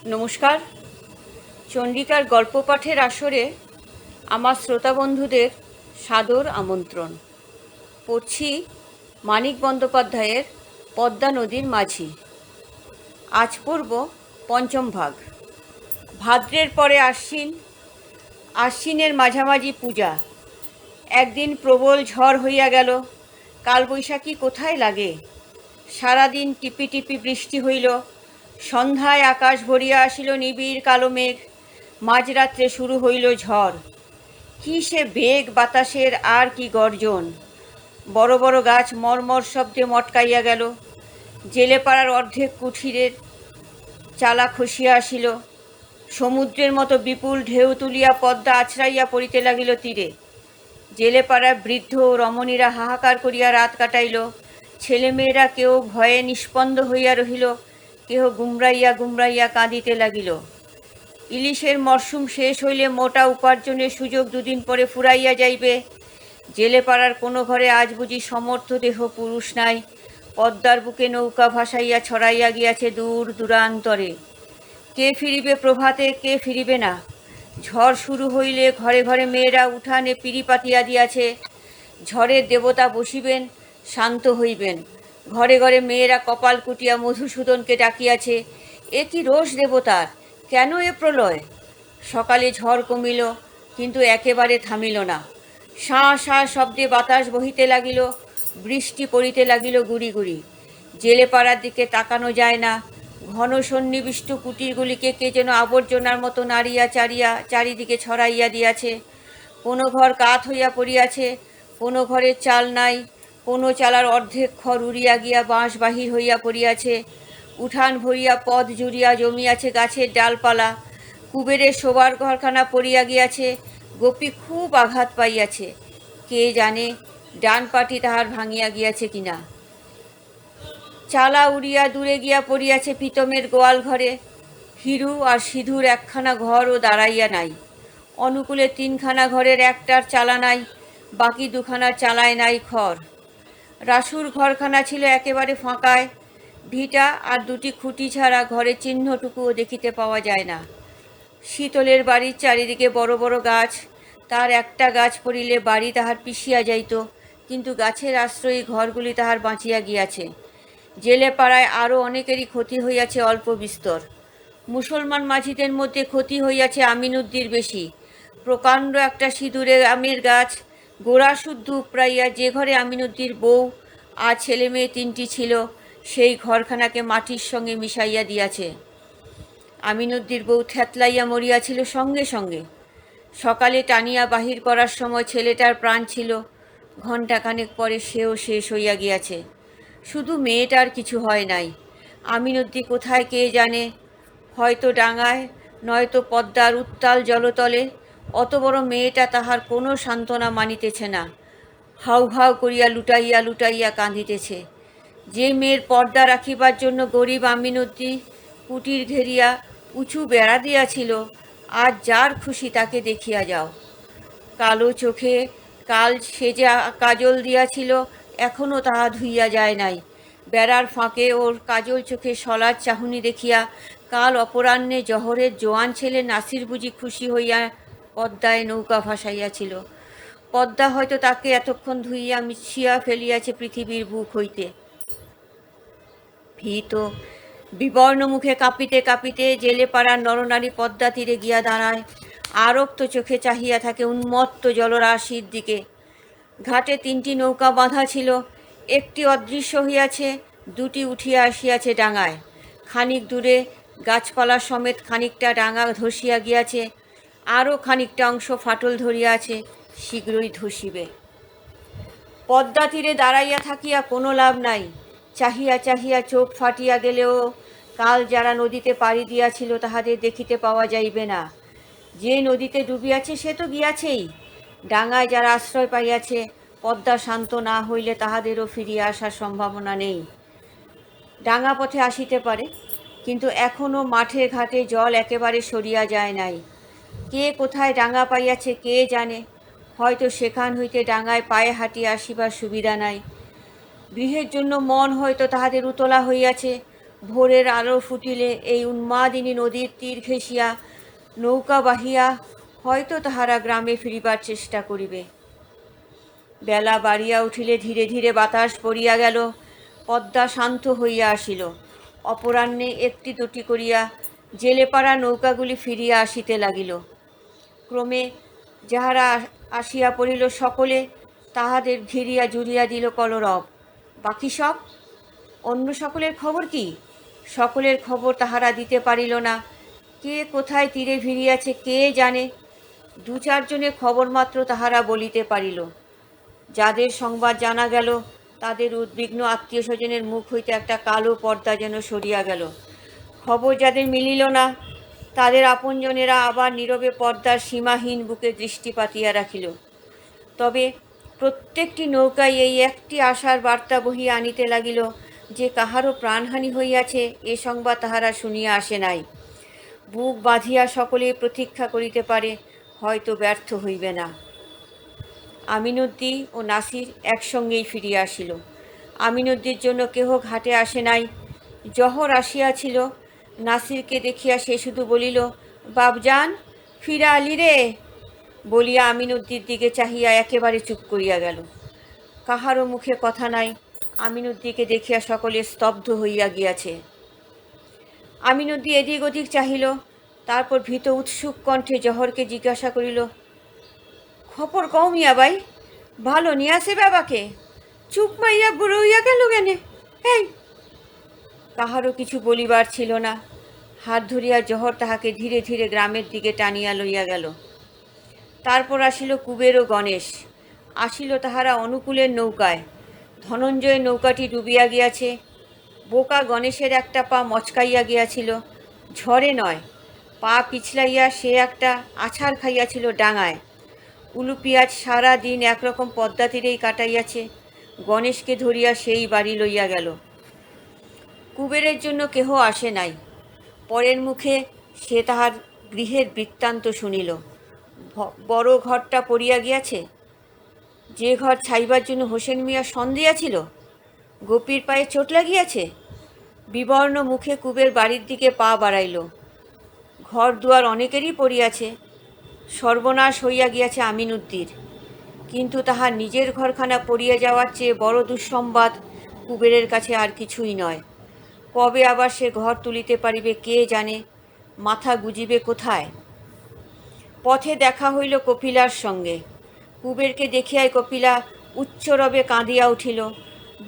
নমস্কার। চণ্ডিকার গল্প পাঠের আসরে আমার শ্রোতা বন্ধুদের সাদর আমন্ত্রণ। পড়ছি মানিক বন্দ্যোপাধ্যায়ের পদ্মা নদীর মাঝি। আজ পড়ব পঞ্চম ভাগ। ভাদ্রের পরে আশ্বিন, আশ্বিনের মাঝামাঝি পূজা। একদিন প্রবল ঝড় হইয়া গেল। কালবৈশাখী কোথায় লাগে। সারাদিন টিপি টিপি বৃষ্টি হইল। সন্ধ্যায় আকাশ ভরিয়া আসিল নিবিড় কালো মেঘ। মাঝরাত্রে শুরু হইল ঝড়। কি সে বেগ বাতাসের, আর কি গর্জন! বড় বড় গাছ মরমর শব্দে মটকাইয়া গেল। জেলেপাড়ার অর্ধেক কুঠিরের চালা খসিয়া আসিল। সমুদ্রের মতো বিপুল ঢেউ তুলিয়া পদ্মা আছড়াইয়া পড়িতে লাগিল তীরে। জেলেপাড়ার বৃদ্ধ ও রমণীরা হাহাকার করিয়া রাত কাটাইল। ছেলেমেয়েরা কেউ ভয়ে নিস্পন্দ হইয়া রহিল, কেহ গুমরাইয়া গুমরাইয়া কাঁদিতে লাগিল। ইলিশের মরশুম শেষ হইলে মোটা উপার্জনের সুযোগ দুদিন পরে ফুরাইয়া যাইবে। জেলেপাড়ার কোনো ঘরে আজ বুঝি সমর্থ দেহ পুরুষ নাই। পদ্মার বুকে নৌকা ভাসাইয়া ছড়াইয়া গিয়াছে দূর দূরান্তরে। কে ফিরিবে প্রভাতে, কে ফিরিবে না। ঝড় শুরু হইলে ঘরে ঘরে মেয়েরা উঠানে পিঁড়ি পাতিয়া দিয়াছে। ঝড়ের দেবতা বসিবেন, শান্ত হইবেন। ঘরে ঘরে মেয়েরা কপাল কুটিয়া মধুসূদনকে ডাকিয়াছে। এ কি রোষ দেবতার, কেন এ প্রলয়? সকালে ঝড় কমিল, কিন্তু একেবারে থামিল না। শাঁ শাঁ শব্দে বাতাস বহিতে লাগিল, বৃষ্টি পড়িতে লাগিল গুড়ি গুড়ি। জেলেপাড়ার দিকে তাকানো যায় না। ঘন সন্নিবিষ্ট কুটিরগুলিকে কে যেন আবর্জনার মতো নাড়িয়া চাড়িয়া চারিদিকে ছড়াইয়া দিয়াছে। কোনো ঘর কাত হইয়া পড়িয়াছে, কোনো ঘরের চাল নাই, কোনো চালার অর্ধেক খড় উড়িয়া গিয়া বাঁশ বাহির হইয়া পড়িয়াছে। উঠান ভরিয়া পথ জুড়িয়া জমিয়াছে গাছের ডালপালা। কুবেরের শোবার ঘরখানা পড়িয়া গিয়াছে। গোপী খুব আঘাত পাইয়াছে। কে জানে ডান পাটি তাহার ভাঙিয়া গিয়াছে কিনা। চালা উড়িয়া দূরে গিয়া পড়িয়াছে প্রীতমের গোয়াল ঘরে। হিরু আর সিধুর একখানা ঘরও দাঁড়াইয়া নাই। অনুকূলে তিনখানা ঘরের একটার চালা নাই, বাকি দুখানার চালায় নাই খড়। রাসুর ঘরখানা ছিল একেবারে ফাঁকায়। ভিটা আর দুটি খুঁটি ছাড়া ঘরের চিহ্নটুকুও দেখিতে পাওয়া যায় না। শীতলের বাড়ির চারিদিকে বড় বড় গাছ। তার একটা গাছ পড়িলে বাড়ি তাহার পিছিয়া যাইত, কিন্তু গাছের আশ্রয়ী ঘরগুলি তাহার বাঁচিয়া গিয়াছে। জেলেপাড়ায় আরও অনেকেরই ক্ষতি হইয়াছে অল্প বিস্তর। মুসলমান মাঝিদের মধ্যে ক্ষতি হইয়াছে আমিনুদ্দির বেশি। প্রকাণ্ড একটা সিঁদুরে আমের গাছ গোড়া শুদ্ধ উপড়াইয়া যে ঘরে আমিনুদ্দির বউ আর ছেলে মেয়ে তিনটি ছিল, সেই ঘরখানাকে মাটির সঙ্গে মিশাইয়া দিয়াছে। আমিনুদ্দির বউ থ্যাতলাইয়া মরিয়াছিল সঙ্গে সঙ্গে। সকালে টানিয়া বাহির করার সময় ছেলেটার প্রাণ ছিল, ঘণ্টাখানেক পরে সেও শেষ হইয়া গিয়াছে। শুধু মেয়েটার কিছু হয় নাই। আমিনুদ্দি কোথায় কে জানে, হয়তো ডাঙায়, নয়তো পদ্মার উত্তাল জলতলে। অত বড় মেয়েটা তাহার কোনো সান্ত্বনা মানিতেছে না। হাউ হাউ করিয়া লুটাইয়া লুটাইয়া কাঁদিতেছে। যে মেয়ের পর্দা রাখিবার জন্য গরিব আমিনুদ্দি কুটির ঘেরিয়া উঁচু বেড়া দিয়াছিল, আজ যার খুশি তাকে দেখিয়া যাও। কালো চোখে কাল সেজে কাজল দিয়াছিল, এখনও তাহা ধুইয়া যায় নাই। বেড়ার ফাঁকে ওর কাজল চোখে সলার চাহনি দেখিয়া কাল অপরাহ্নে জহরের জোয়ান ছেলে নাসির বুঝি খুশি হইয়া পদ্মায় নৌকা ভাসাইয়াছিল। পদ্মা হয়তো তাকে এতক্ষণ ধুইয়া মিছিয়া ফেলিয়াছে পৃথিবীর বুক হইতে। ভীত বিবর্ণ মুখে কাঁপিতে কাঁপিতে জেলেপাড়ার নরনারী পদ্মা তীরে গিয়া দাঁড়ায়। আরক্ত চোখে চাহিয়া থাকে উন্মত্ত জলরাশির দিকে। ঘাটে তিনটি নৌকা বাঁধা ছিল, একটি অদৃশ্য হইয়াছে, দুটি উঠিয়া আসিয়াছে ডাঙায়। খানিক দূরে গাছপালা সমেত খানিকটা ডাঙা ধসিয়া গিয়াছে, আরও খানিকটা অংশ ফাটল ধরিয়াছে, শীঘ্রই ধসিবে। পদ্মা তীরে দাঁড়াইয়া থাকিয়া কোনো লাভ নাই। চাহিয়া চাহিয়া চোখ ফাটিয়া গেলেও কাল যারা নদীতে পাড়ি দিয়াছিল তাহাদের দেখিতে পাওয়া যাইবে না। যে নদীতে ডুবিয়াছে সে তো গিয়াছেই। ডাঙায় যারা আশ্রয় পাইয়াছে, পদ্মা শান্ত না হইলে তাহাদেরও ফিরিয়া আসার সম্ভাবনা নেই। ডাঙা পথে আসিতে পারে, কিন্তু এখনও মাঠে ঘাটে জল একেবারে সরিয়া যায় নাই। কে কোথায় ডাঙা পাইয়াছে কে জানে। হয়তো সেখান হইতে ডাঙায় পায়ে হাঁটিয়া আসিবার সুবিধা নাই। গৃহের জন্য মন হয়তো তাহাদের উতলা হইয়াছে, ভোরের আলো ফুটিলে এই উন্মাদিনী নদীর তীর ঘেঁষিয়া নৌকা বাহিয়া হয়তো তাহারা গ্রামে ফিরিবার চেষ্টা করিবে। বেলা বাড়িয়া উঠিলে ধীরে ধীরে বাতাস পড়িয়া গেল, পদ্মা শান্ত হইয়া আসিল। অপরাহ্নে একটি দুটি করিয়া জেলেপাড়া নৌকাগুলি ফিরিয়া আসিতে লাগিল। ক্রমে যাহারা আসিয়া পড়িল সকলে তাহাদের ঘিরিয়া জুড়িয়া দিল কলরব। বাকি সব অন্য সকলের খবর কি? সকলের খবর তাহারা দিতে পারিল না। কে কোথায় তীরে ভিড়িয়াছে কে জানে। দু চারজনের খবর মাত্র তাহারা বলিতে পারিল। যাদের সংবাদ জানা গেল তাদের উদ্বিগ্ন আত্মীয় স্বজনের মুখ হইতে একটা কালো পর্দা যেন সরিয়া গেল। খবর যাদের মিলিল না তাদের আপনজনেরা আবার নীরবে পর্দার সীমাহীন বুকে দৃষ্টি পাতিয়া রাখিল। তবে প্রত্যেকটি নৌকায় এই একটি আশার বার্তা বহিয়া আনিতে লাগিল যে কাহারও প্রাণহানি হইয়াছে এ সংবাদ তাহারা শুনিয়া আসে নাই। বুক বাঁধিয়া সকলেই প্রতীক্ষা করিতে পারে, হয়তো ব্যর্থ হইবে না। আমিনউদ্দি ও নাসির একসঙ্গেই ফিরিয়া আসিল। আমিনউদ্দির জন্য কেহ ঘাটে আসে নাই। জহর আসিয়াছিল। নাসিরকে দেখিয়া সে শুধু বলিল, বাপজান ফিরা আলি রে, বলিয়া আমিনউদ্দির দিকে চাহিয়া একেবারে চুপ করিয়া গেল। কাহারও মুখে কথা নাই। আমিনউদ্দিকে দেখিয়া সকলে স্তব্ধ হইয়া গিয়াছে। আমিনউদ্দি এদিক ওদিক চাহিল, তারপর ভীত উৎসুক কণ্ঠে জহরকে জিজ্ঞাসা করিল, খবর কও মিয়া ভাই, ভালো নিয়ে আসে বাবাকে? চুপ মাইয়া বুড়ো হইয়া গেল কেনে? এই কাহারও কিছু বলিবার ছিল না। হাত ধরিয়া জহর তাহাকে ধীরে ধীরে গ্রামের দিকে টানিয়া লইয়া গেল। তারপর আসিল কুবের ও গণেশ। আসিল তাহারা অনুকূলের নৌকায়। ধনঞ্জয়ের নৌকাটি ডুবিয়া গিয়াছে। বোকা গণেশের একটা পা মচকাইয়া গিয়াছিল, ঝড়ে নয়, পা পিছলাইয়া সে একটা আছাড় খাইয়াছিল ডাঙায়। উলুপিয়াজ সারা দিন একরকম পদ্মা তীরেই কাটাইয়াছে। গণেশকে ধরিয়া সেই বাড়ি লইয়া গেল। কুবেরের জন্য কেহ আসে নাই। পরের মুখে সে তাহার গৃহের বৃত্তান্ত শুনিল। বড় ঘরটা পড়িয়া গিয়াছে। যে ঘর ছাইবার জন্য হোসেন মিয়া সন দিয়াছিল, গোপীর পায়ে চোট লাগিয়াছে। বিবর্ণ মুখে কুবের বাড়ির দিকে পা বাড়াইল। ঘর দুয়ার অনেকেরই পড়িয়াছে। সর্বনাশ হইয়া গিয়াছে আমিনউদ্দির। কিন্তু তাহার নিজের ঘরখানা পড়িয়া যাওয়ার চেয়ে বড় দুঃসংবাদ কুবেরের কাছে আর কিছুই নয়। কবে আবার সে ঘর তুলিতে পারিবে কে জানে, মাথা গুজিবে কোথায়। পথে দেখা হইল কপিলার সঙ্গে। কুবেরকে দেখিয়াই কপিলা উচ্চরবে কাঁদিয়া উঠিল।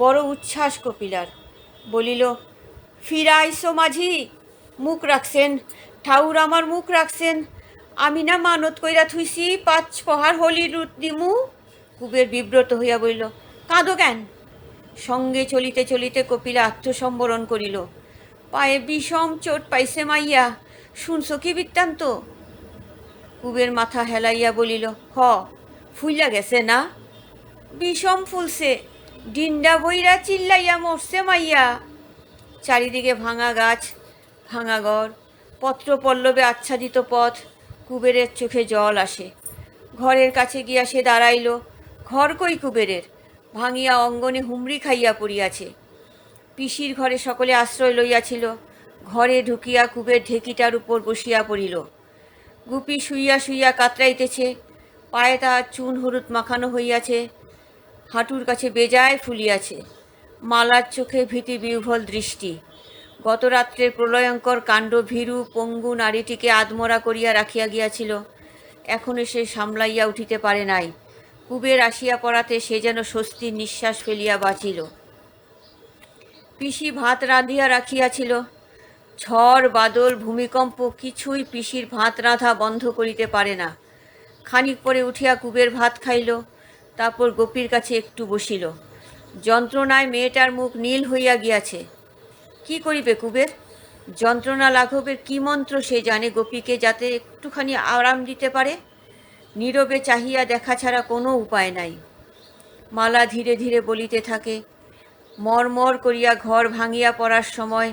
বড় উচ্ছ্বাস কপিলার। বলিল, ফিরা আইসো মাঝি, মুখ রাখছেন, ঠাউর আমার মুখ রাখছেন। আমি না মানত কইরা থুইছি 5 পহার হলি রুট দিমু। কুবের বিব্রত হইয়া বলিল, কাঁদো কেন? সঙ্গে চলিতে চলিতে কপিলা আত্মসম্বরণ করিল। পায়ে বিষম চোট পাইছে মাইয়া, শুনছো কি বৃত্তান্ত? কুবের মাথা হেলাইয়া বলিল, হ, ফুইলা গেছে না? বিষম ফুলছে, ডিন্ডা বইরা চিল্লাইয়া মরছে মাইয়া। চারিদিকে ভাঙা গাছ, ভাঙা ঘর, পত্র পল্লবে আচ্ছাদিত পথ। কুবেরের চোখে জল আসে। ঘরের কাছে গিয়া সে দাঁড়াইল। ঘর কই কুবেরের? ভাঙিয়া অঙ্গনে হুমড়ি খাইয়া পড়িয়াছে। পিসির ঘরে সকলে আশ্রয় লইয়াছিল। ঘরে ঢুকিয়া কুবের ঢেকিটার উপর বসিয়া পড়িল। গুপি শুইয়া শুইয়া কাতরাইতেছে। পায়ে তাহার চুন হলুদ মাখানো হইয়াছে, হাঁটুর কাছে বেজায় ফুলিয়াছে। মালার চোখে ভীতি বিহ্বল দৃষ্টি। গত রাত্রের প্রলয়ঙ্কর কাণ্ড ভীরু পঙ্গু নারীটিকে আদমরা করিয়া রাখিয়া গিয়াছিল। এখনো সে সামলাইয়া উঠিতে পারে নাই। কুবের আসিয়া পড়াতে সে যেন স্বস্তির নিঃশ্বাস ফেলিয়া বাঁচিল। পিসি ভাত রাঁধিয়া রাখিয়াছিল। ঝড় বাদল ভূমিকম্প কিছুই পিসির ভাত রাঁধা বন্ধ করিতে পারে না। খানিক পরে উঠিয়া কুবের ভাত খাইল। তারপর গোপীর কাছে একটু বসিল। যন্ত্রণায় মেয়েটার মুখ নীল হইয়া গিয়াছে। কি করিবে কুবের? যন্ত্রণা লাঘবের কি মন্ত্র সে জানে গোপীকে যাতে একটুখানি আরাম দিতে পারে? নীরবে চাহিয়া দেখা ছাড়া কোনো উপায় নাই। মালা ধীরে ধীরে বলিতে থাকে। মরমর করিয়া ঘর ভাঙিয়া পড়ার সময়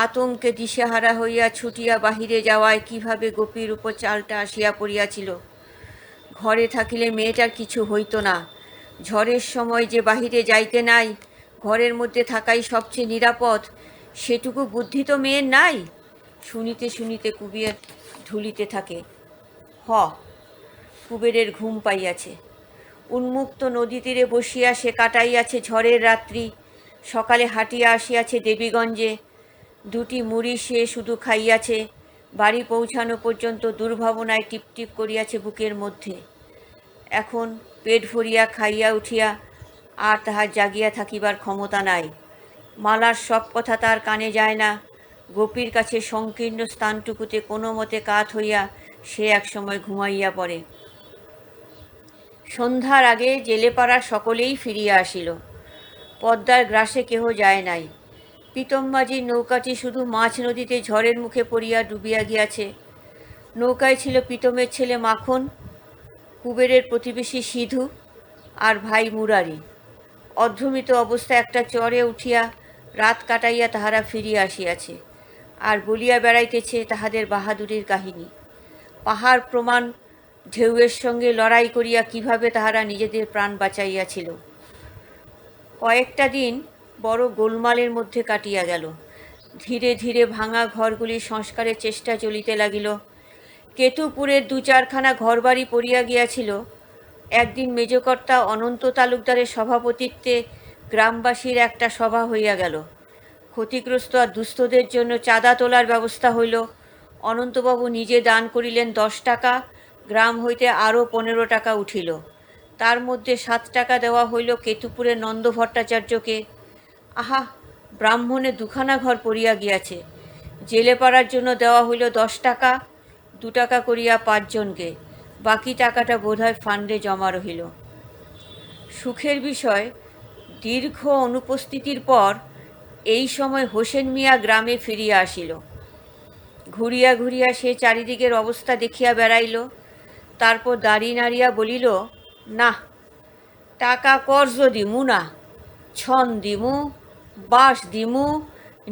আতঙ্কে দিশেহারা হইয়া ছুটিয়া বাহিরে যাওয়ায় কিভাবে গোপীর উপর চালটা আসিয়া পড়িয়াছিল। ঘরে থাকিলে মেয়েটার কিছু হইত না। ঝড়ের সময় যে বাহিরে যাইতে নাই, ঘরের মধ্যে থাকাই সবচেয়ে নিরাপদ, সেটুকু বুদ্ধি তো মেয়ের নাই। শুনিতে শুনিতে কুবের ঢুলিতে থাকে। হ, কুবেরের ঘুম পাইয়াছে। উন্মুক্ত নদী তীরে বসিয়া সে কাটাইয়াছে ঝড়ের রাত্রি। সকালে হাঁটিয়া আসিয়াছে দেবীগঞ্জে। দুটি মুড়ি সে শুধু খাইয়াছে। বাড়ি পৌঁছানো পর্যন্ত দুর্ভাবনায় টিপটিপ করিয়াছে বুকের মধ্যে। এখন পেট ভরিয়া খাইয়া উঠিয়া আর তাহার জাগিয়া থাকিবার ক্ষমতা নাই। মালার সব কথা তার কানে যায় না। গোপীর কাছে সংকীর্ণ স্থানটুকুতে কোনো মতে কাত হইয়া সে একসময় ঘুমাইয়া পড়ে। সন্ধ্যার আগে জেলেপাড়ার সকলেই ফিরিয়া আসিল। পদ্মার গ্রাসে কেহ যায় নাই। পিতমবাজির নৌকাটি শুধু মাছ নদীতে ঝড়ের মুখে পড়িয়া ডুবিয়া গিয়াছে। নৌকায় ছিল পিতমের ছেলে মাখন, কুবেরের প্রতিবেশী সিধু আর ভাই মুরারি। অভ্রমিত অবস্থায় একটা চরে উঠিয়া রাত কাটাইয়া তাহারা ফিরিয়া আসিয়াছে, আর বলিয়া বেড়াইতেছে তাহাদের বাহাদুরির কাহিনী। পাহাড় প্রমাণ ঢেউয়ের সঙ্গে লড়াই করিয়া কিভাবে তাহারা নিজেদের প্রাণ বাঁচাইয়াছিল। কয়েকটা দিন বড় গোলমালের মধ্যে কাটিয়া গেল। ধীরে ধীরে ভাঙা ঘরগুলির সংস্কারের চেষ্টা চলিতে লাগিল। কেতুপুরের ২-৪খানা ঘরবাড়ি পড়িয়া গিয়াছিল। একদিন মেজকর্তা অনন্ত তালুকদারের সভাপতিত্বে গ্রামবাসীর একটা সভা হইয়া গেল। ক্ষতিগ্রস্ত আর দুস্থদের জন্য চাঁদা তোলার ব্যবস্থা হইল। অনন্তবাবু নিজে দান করিলেন ১০ টাকা, গ্রাম হইতে আরও ১৫ টাকা উঠিল। তার মধ্যে ৭ টাকা দেওয়া হইল কেতুপুরের নন্দ ভট্টাচার্যকে। আহা, ব্রাহ্মণে ২খানা ঘর পড়িয়া গিয়াছে। জেলে পাড়ার জন্য দেওয়া হইল ১০ টাকা, ২ টাকা করিয়া ৫ জনকে। বাকি টাকাটা বোধহয় ফান্ডে জমা রহিল। সুখের বিষয়, দীর্ঘ অনুপস্থিতির পর এই সময় হোসেন মিয়া গ্রামে ফিরিয়া আসিল। ঘুরিয়া ঘুরিয়া সে চারিদিকের অবস্থা দেখিয়া বেড়াইল। তারপর দাড়ি নাড়িয়া বলিল, না, টাকা কর্জ দিমু না, ছন দিমু, বাঁশ দিমু,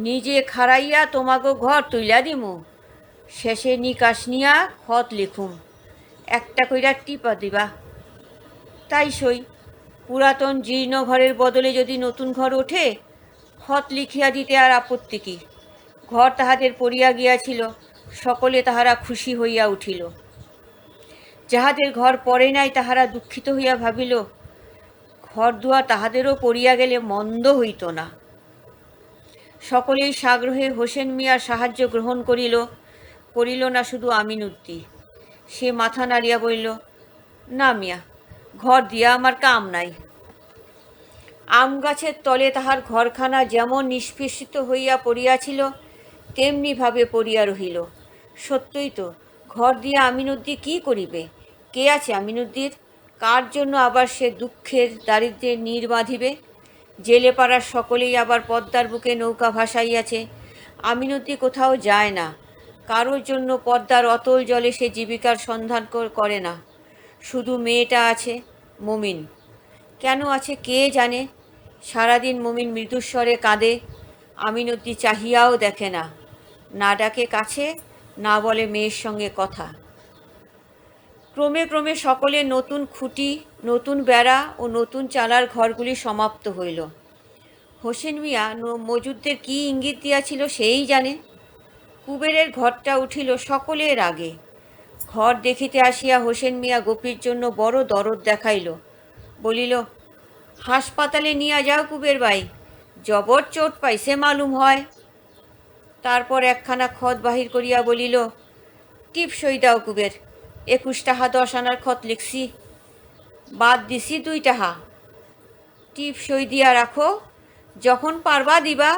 নিজে খাড়াইয়া তোমাকে ঘর তুইলা দিমু, শেষে নিকাশ নিয়া খত লিখুম, একটা কইরা টিপা দিবা। তাই সই, পুরাতন জীর্ণ ঘরের বদলে যদি নতুন ঘর ওঠে, খত লিখিয়া দিতে আর আপত্তি কি। ঘর তাহাদের পড়িয়া গিয়াছিল, সকলে তাহারা খুশি হইয়া উঠিল। যাহাদের ঘর পড়ে নাই তাহারা দুঃখিত হইয়া ভাবিল, ঘর দুয়ার তাহাদেরও পড়িয়া গেলে মন্দ হইত না। সকলেই সাগ্রহে হোসেন মিয়ার সাহায্য গ্রহণ করিল। করিল না শুধু আমিনউদ্দি। সে মাথা নাড়িয়া বলিল, না মিয়া, ঘর দিয়া আমার কাম নাই। আম গাছের তলে তাহার ঘরখানা যেমন নিষ্পেষিত হইয়া পড়িয়াছিল, তেমনিভাবে পড়িয়া রহিল। সত্যই তো, ঘর দিয়া আমিনউদ্দি কী করিবে? কে আছে আমিনউদ্দির? কার জন্য আবার সে দুঃখের দারিদ্র্যের নীড় বাঁধিবে? জেলে পাড়ার সকলেই আবার পদ্মার বুকে নৌকা ভাসাইয়াছে। আমিনউদ্দি কোথাও যায় না। কারোর জন্য পদ্মার অতল জলে সে জীবিকার সন্ধান করে না। শুধু মেয়েটা আছে, মমিন। কেন আছে কে জানে। সারাদিন মমিন মৃদুস্বরে কাঁদে। আমিনউদ্দি চাহিয়াও দেখে না, না ডাকে কাছে, না বলে মেয়ের সঙ্গে কথা। ক্রমে ক্রমে সকলের নতুন খুঁটি, নতুন বেড়া ও নতুন চালার ঘরগুলি সমাপ্ত হইল। হোসেন মিয়া মজুদদের কী ইঙ্গিত দিয়াছিল সেই জানে। কুবেরের ঘরটা উঠিল সকলের আগে। ঘর দেখিতে আসিয়া হোসেন মিয়া গোপীর জন্য বড় দরদ দেখাইল। বলিল, হাসপাতালে নিয়ে যাও কুবের ভাই, জবর চোট পাইছে মালুম হয়। তারপর একখানা খত বাহির করিয়া বলিল, টিপসই দাও কুবের, ২১ টাকা ১০ আনার খত লিখছি, বাদ দিছি ২ টাকা। টিপসই দিয়া রাখো, যখন পারবা দিবা,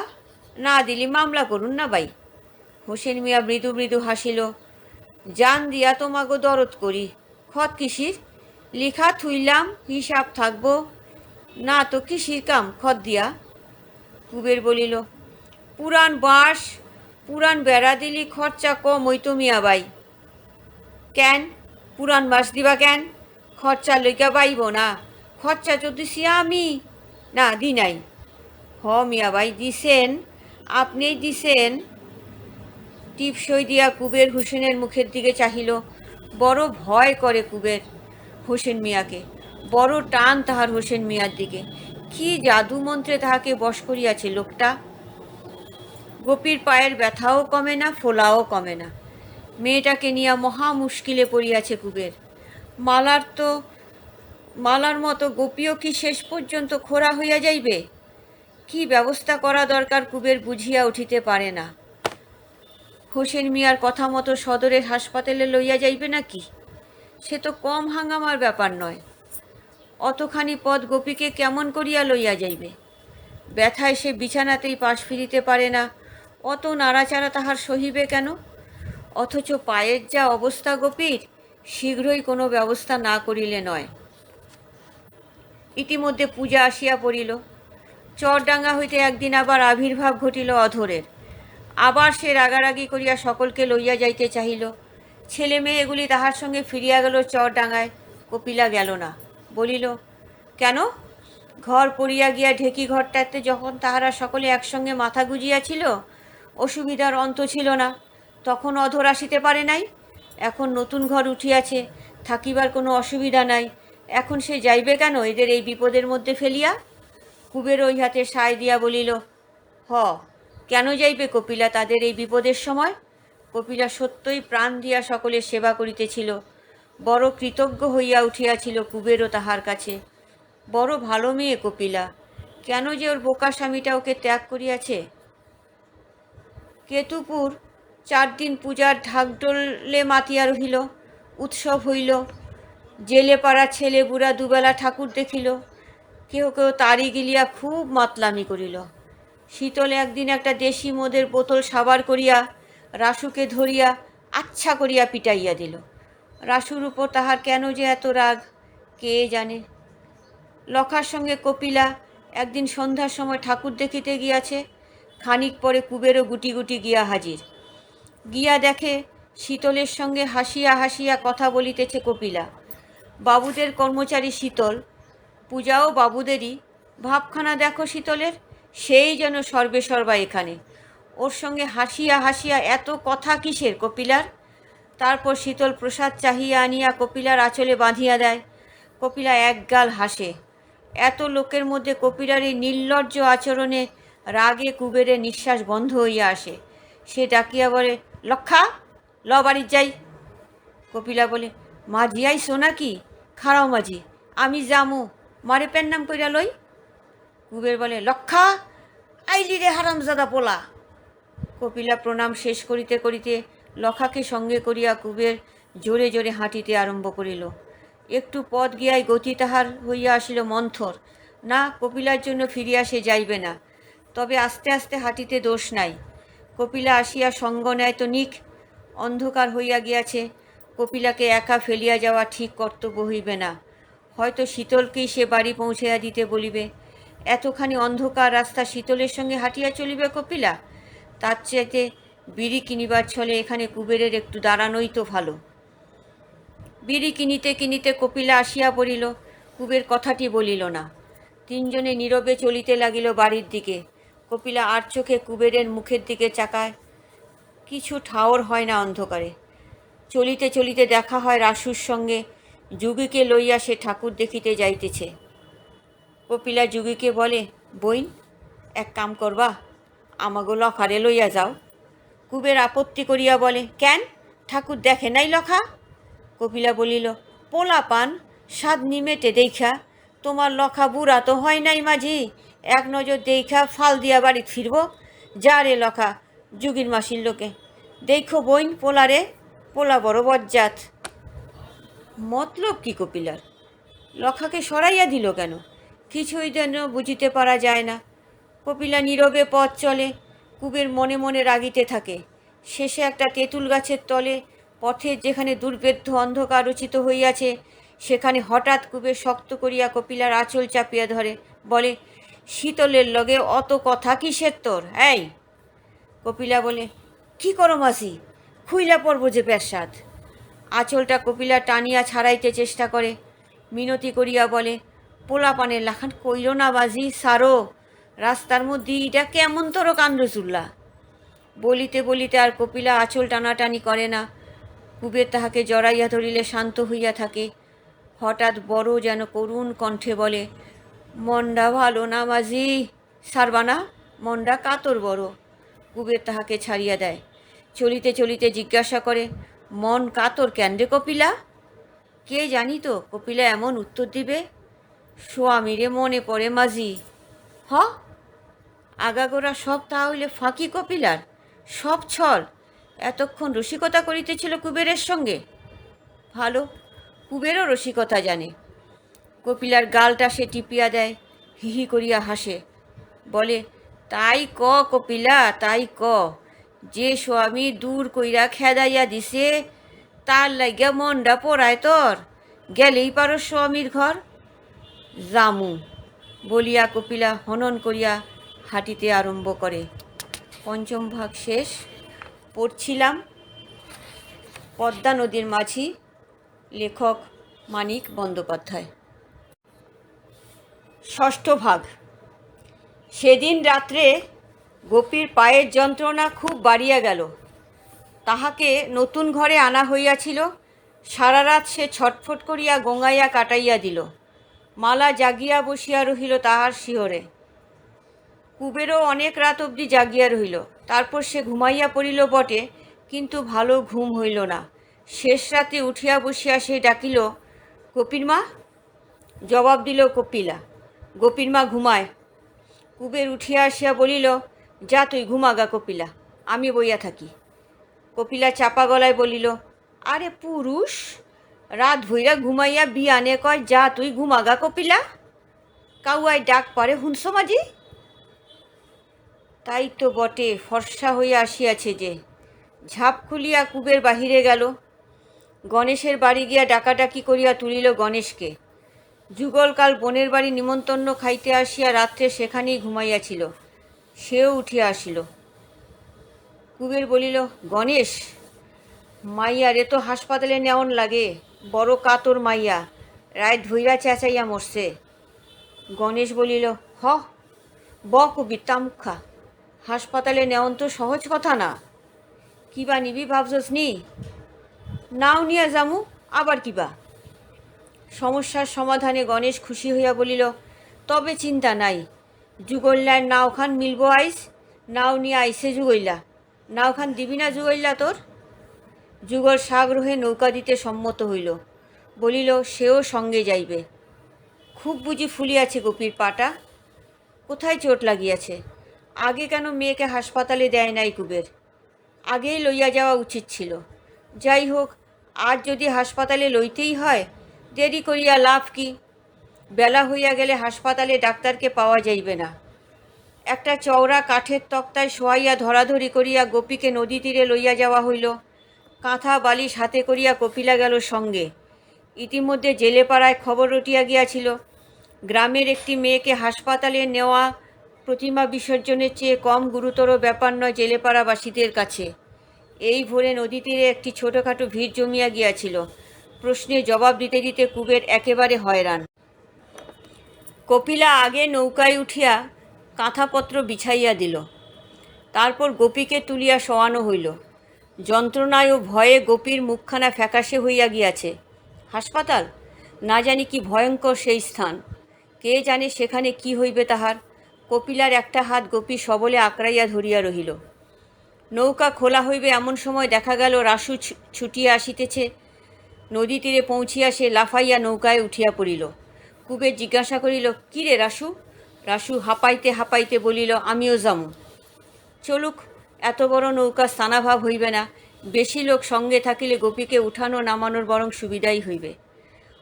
না দিলি মামলা করুন না ভাই। হোসেন মিয়া মৃদু মৃদু হাসিল। জান দিয়া তোমাগো দরদ করি, খত কিসির? লিখা থুইলাম, হিসাব থাকবো, না তো কিসির কাম খত দিয়া। কুবের বলিল, পুরান বাঁশ, পুরান বেড়া দিলি খরচা কম হইতো মিয়া ভাই। কেন পুরান বাঁশ দিবা কেন? খরচা লইকা পাইব না, খরচা তো দিছি আমি, না দি নাই। হ মিয়া ভাই, দিছেন, আপনিই দিছেন। টিপসই দিয়া কুবের হোসেনের মুখের দিকে চাহিল। বড় ভয় করে কুবের হোসেন মিয়াকে, বড় টান তাহার হোসেন মিয়ার দিকে। কি জাদু মন্ত্রে তাহাকে বশ করিয়াছে লোকটা। গোপীর পায়ের ব্যথাও কমে না, ফোলাও কমে না। মেয়েটাকে নিয়ে মহা মুশকিলে পড়িয়াছে কুবের। মালার তো মালার মতো গোপীও কি শেষ পর্যন্ত খোড়া হইয়া যাইবে? কি ব্যবস্থা করা দরকার কুবের বুঝিয়া উঠিতে পারে না। হোসেন মিয়ার কথা মতো সদরের হাসপাতালে লইয়া যাইবে নাকি? সে তো কম হাঙ্গামার ব্যাপার নয়। অতখানি পথ গোপীকে কেমন করিয়া লইয়া যাইবে? ব্যথায় সে বিছানাতেই পাশ ফিরিতে পারে না, অত নাড়াচাড়া তাহার সহিবে কেন? অথচ পায়ের যা অবস্থা গোপীর, শীঘ্রই কোনো ব্যবস্থা না করিলে নয়। ইতিমধ্যে পূজা আসিয়া পড়িল। চরডাঙ্গা হইতে একদিন আবার আবির্ভাব ঘটিল অধরের। আবার সে রাগারাগি করিয়া সকলকে লইয়া যাইতে চাহিল। ছেলে মেয়ে এগুলি তাহার সঙ্গে ফিরিয়া গেল চরডাঙ্গায়। কপিলা গেল না। বলিল, কেন? ঘর পড়িয়া গিয়া ঢেকি ঘরটাতে যখন তাহারা সকলে একসঙ্গে মাথা গুজিয়াছিল, অসুবিধার অন্ত ছিল না, তখন অধর আসিতে পারে নাই। এখন নতুন ঘর উঠিয়াছে, থাকিবার কোনো অসুবিধা নাই, এখন সে যাইবে কেন এদের এই বিপদের মধ্যে ফেলিয়া? কুবের ওই হাতে সায় দিয়া বলিল, হ, কেন যাইবে কপিলা তাদের এই বিপদের সময়? কপিলা সত্যই প্রাণ দিয়া সকলের সেবা করিতেছিল। বড় কৃতজ্ঞ হইয়া উঠিয়াছিল কুবেরও তাহার কাছে। বড় ভালো মেয়ে কপিলা, কেন যে ওর বোকা স্বামীটা ওকে ত্যাগ করিয়াছে। কেতুপুর 4 দিন পূজার ঢাকঢোলে মাতিয়া রহিল। উৎসব হইল। জেলে পাড়া ছেলে বুড়া দুবেলা ঠাকুর দেখিল। কেহ কেউ তারি গিলিয়া খুব মাতলামি করিল। শীতলে একদিন একটা দেশি মদের বোতল সাবার করিয়া রাসুকে ধরিয়া আচ্ছা করিয়া পিটাইয়া দিল। রাসুর উপর তাহার কেন যে এত রাগ, কে জানে। লখার সঙ্গে কপিলা একদিন সন্ধ্যার সময় ঠাকুর দেখিতে গিয়াছে। খানিক পরে কুবেরও গুটি গুটি গিয়া হাজির। গিয়া দেখে শীতলের সঙ্গে হাসিয়া হাসিয়া কথা বলিতেছে কপিলা। বাবুদের কর্মচারী শীতল, পূজাও বাবুদেরই। ভাবখানা দেখো শীতলের, সেই যেন সর্বে সর্বা এখানে। ওর সঙ্গে হাসিয়া হাসিয়া এত কথা কিসের কপিলার? তারপর শীতল প্রসাদ চাহিয়া আনিয়া কপিলার আঁচলে বাঁধিয়া দেয়। কপিলা একগাল হাসে। এত লোকের মধ্যে কপিলার এই নির্লজ্জ আচরণে রাগে কুবেরের নিঃশ্বাস বন্ধ হইয়া আসে। সে ডাকিয়া বলে, লক্ষা, ল বাড়ির যাই। কপিলা বলে, মাঝি আইসো নাকি? খাড়াও মাঝি, আমি যামু, মারে পেন্নাম কইরা লই। কুবের বলে, লক্ষা, আইলি রে হারামজাদা পোলা। কপিলা প্রণাম শেষ করিতে করিতে লখাকে সঙ্গে করিয়া কুবের জোরে জোরে হাঁটিতে আরম্ভ করিল। একটু পথ গিয়াই গতি তাহার হইয়া আসিল মন্থর। না, কপিলার জন্য ফিরিয়া সে যাইবে না। তবে আস্তে আস্তে হাঁটিতে দোষ নাই। কপিলা আসিয়া সঙ্গ নেয় তো নিক। অন্ধকার হইয়া গিয়াছে, কপিলাকে একা ফেলিয়া যাওয়া ঠিক কর্তব্য হইবে না। হয়তো শীতলকেই সে বাড়ি পৌঁছাইয়া দিতে বলিবে। এতখানি অন্ধকার রাস্তা শীতলের সঙ্গে হাঁটিয়া চলিবে কপিলা? তার চাইতে বিড়ি কিনিবার ছলে এখানে কুবেরের একটু দাঁড়ানোই তো ভালো। বিড়ি কিনিতে কিনিতে কপিলা আসিয়া পড়িল। কুবের কথাটি বলিল না। তিনজনে নীরবে চলিতে লাগিল বাড়ির দিকে। কপিলা আর চোখে কুবেরের মুখের দিকে চাকায়। কিছু ঠাওর হয় না অন্ধকারে। চলিতে চলিতে দেখা হয় রাসুর সঙ্গে। যুগীকে লইয়া সে ঠাকুর দেখিতে যাইতেছে। কপিলা যুগীকে বলে, বইন, এক কাম করবা, আমাগো লখারে লইয়া যাও। কুবের আপত্তি করিয়া বলে, কেন, ঠাকুর দেখে নাই লখা? কপিলা বলিল, পোলা পান স্বাদ নিমেটে দেখা, তোমার লখা বুড়া তো হয় নাই মাঝি, এক নজর দেখা ফাল দিয়া বাড়ি ফিরব। যা রে লখা, যুগীর মাসির লোকে দেখো বইন পোলারে, পোলা বড় বজ্জাত। মতলব কি কপিলার? লখাকে সরাইয়া দিল কেন? কিছুই যেন বুঝিতে পারা যায় না। কপিলা নীরবে পথ চলে। কুবের মনে মনে রাগিতে থাকে। শেষে একটা তেঁতুল গাছের তলে, পথের যেখানে দুর্ভেদ্য অন্ধকার রচিত হইয়াছে, সেখানে হঠাৎ কুবের শক্ত করিয়া কপিলার আঁচল চাপিয়া ধরে, বলে, শীতলের লগে অত কথা কিসের তোর? এই! কপিলা বলে, কি করো মাসি, খুইলা পড়ব যে পেশাদ। আঁচলটা কপিলা টানিয়া ছাড়াইতে চেষ্টা করে। মিনতি করিয়া বলে, পোলা পানের লাখান কইল না বাজি, সারো। রাস্তার মধ্যে এটা কেমন তোর কাণ্ড চুল্লা। বলিতে বলিতে আর কপিলা আঁচল টানাটানি করে না। কুবের তাহাকে জড়াইয়া ধরিলে শান্ত হইয়া থাকে। হঠাৎ বড় যেন করুণ কণ্ঠে বলে, মনটা ভালো না মাঝি, সারবা না? মনটা কাতর বড়। কুবের তাহাকে ছাড়িয়া দেয়। চলিতে চলিতে জিজ্ঞাসা করে, মন কাতর কেন রে কপিলা? কে জানিত কপিলা এমন উত্তর দিবে। স্বামীরে মনে পড়ে মাঝি। হ, আগাগোড়া সব তাহলে ফাঁকি কপিলার, সব ছল। এতক্ষণ রসিকতা করিতেছিল কুবেরের সঙ্গে। ভালো, কুবেরও রসিকতা জানে। কপিলার গালটা সে টিপিয়া দেয়, হিহি করিয়া হাসে, বলে, তাই ক কপিলা, তাই ক। যে স্বামী দূর কইরা খেদাইয়া দিছে, তার লাগিয়া মনটা পড়ায় তোর? গেলেই পারো স্বামীর ঘর। জামু বলিয়া কপিলা হনন করিয়া হাঁটিতে আরম্ভ করে। পঞ্চম ভাগ শেষ। পড়ছিলাম পদ্মা নদীর মাঝি, লেখক মানিক বন্দ্যোপাধ্যায়। ষষ্ঠ ভাগ। সেদিন রাত্রে গোপীর পায়ের যন্ত্রণা খুব বাড়িয়া গেল। তাহাকে নতুন ঘরে আনা হইয়াছিল। সারা রাত সে ছটফট করিয়া গঙ্গাইয়া কাটাইয়া দিল। মালা জাগিয়া বসিয়া রহিল তাহার শিহরে। কুবেরও অনেক রাত অবধি জাগিয়া রহিল। তারপর সে ঘুমাইয়া পড়িল বটে, কিন্তু ভালো ঘুম হইল না। শেষ রাতে উঠিয়া বসিয়া সে ডাকিল, গোপীর মা। জবাব দিল কপিলা, গোপীর মা ঘুমায়। কুবের উঠিয়া আসিয়া বলিল, যা তুই ঘুমাগা কপিলা, আমি বইয়া থাকি। কপিলা চাপা গলায় বলিল, আরে পুরুষ, রাত ভইরা ঘুমাইয়া বিয়ানে কয় যা তুই ঘুমাগা কপিলা? কাউয়ায় ডাক পারে হুনস মাঝি? তাই তো বটে, ফর্সা হইয়া আসিয়াছে যে। ঝাঁপ খুলিয়া কুবের বাহিরে গেল। গণেশের বাড়ি গিয়া ডাকাডাকি করিয়া তুলিল গণেশকে। যুগলকাল বোনের বাড়ি নিমন্তন্ন খাইতে আসিয়া রাত্রে সেখানেই ঘুমাইয়াছিল। সেও উঠিয়া আসিল। কুবের বলিল, গণেশ, মাইয়া রে তো হাসপাতালে নেওয়ান লাগে, বড় কাতর মাইয়া, রায় ধইরা চেঁচাইয়া মরছে। গণেশ বলিল, হ, ব কবির তামুখা, হাসপাতালে নেওয়ান তো সহজ কথা না। কিবা নিবি ভাবছস নি? নাও নিয়া যামু, আবার কিবা? সমস্যার সমাধানে গণেশ খুশি হইয়া বলিল, তবে চিন্তা নাই, যুগল্যার নাওখান মিলব আইস, নাও নিয়ে আইসে যুগইলা। নাওখান দিবি না যুগইলা তোর? যুগল সাগ্রহে নৌকা দিতে সম্মত হইল, বলিল সেও সঙ্গে যাইবে। খুব বুঝি ফুলিয়াছে গোপীর পাটা? কোথায় চোট লাগিয়াছে? আগে কেন মেয়েকে হাসপাতালে দেয় নাই কুবের? আগেই লইয়া যাওয়া উচিত ছিল। যাই হোক, আর যদি হাসপাতালে লইতেই হয়, দেরি করিয়া লাভ কি? বেলা হইয়া গেলে হাসপাতালে ডাক্তারকে পাওয়া যাইবে না। একটা চওড়া কাঠের তক্তায় শোয়াইয়া ধরাধরি করিয়া গোপীকে নদী তীরে লইয়া যাওয়া হইল। কাঁথা বালিশ হাতে করিয়া কপিলা গেল সঙ্গে। ইতিমধ্যে জেলেপাড়ায় খবর রটিয়া গিয়াছিল, গ্রামের একটি মেয়েকে হাসপাতালে নেওয়া প্রতিমা বিসর্জনের চেয়ে কম গুরুতর ব্যাপার নয় জেলেপাড়াবাসীদের কাছে। এই ভোরে নদী তীরে একটি ছোটোখাটো ভিড় জমিয়া গিয়াছিল। প্রশ্নে জবাব দিতে দিতে কুবের একেবারে হয়রান। কপিলা আগে নৌকায় উঠিয়া কাঁথাপত্র বিছাইয়া দিল। তারপর গোপীকে তুলিয়া শোয়ানো হইল। যন্ত্রণায় ও ভয়ে গোপীর মুখখানা ফ্যাকাশে হইয়া গিয়াছে। হাসপাতাল, না জানি কি ভয়ঙ্কর সেই স্থান। কে জানে সেখানে কি হইবে তাহার। কপিলার একটা হাত গোপী সবলে আঁকড়াইয়া ধরিয়া রহিল। নৌকা খোলা হইবে এমন সময় দেখা গেল রাসু ছুটিয়া আসিতেছে। নদী তীরে পৌঁছিয়া সে লাফাইয়া নৌকায় উঠিয়া পড়িল। কুবের জিজ্ঞাসা করিল, কী রে রাসু? রাসু হাঁপাইতে হাঁপাইতে বলিল, আমিও যামু। চলুক, এত বড় নৌকা স্থানাভাব হইবে না। বেশি লোক সঙ্গে থাকিলে গোপীকে উঠানো নামানোর বরং সুবিধাই হইবে।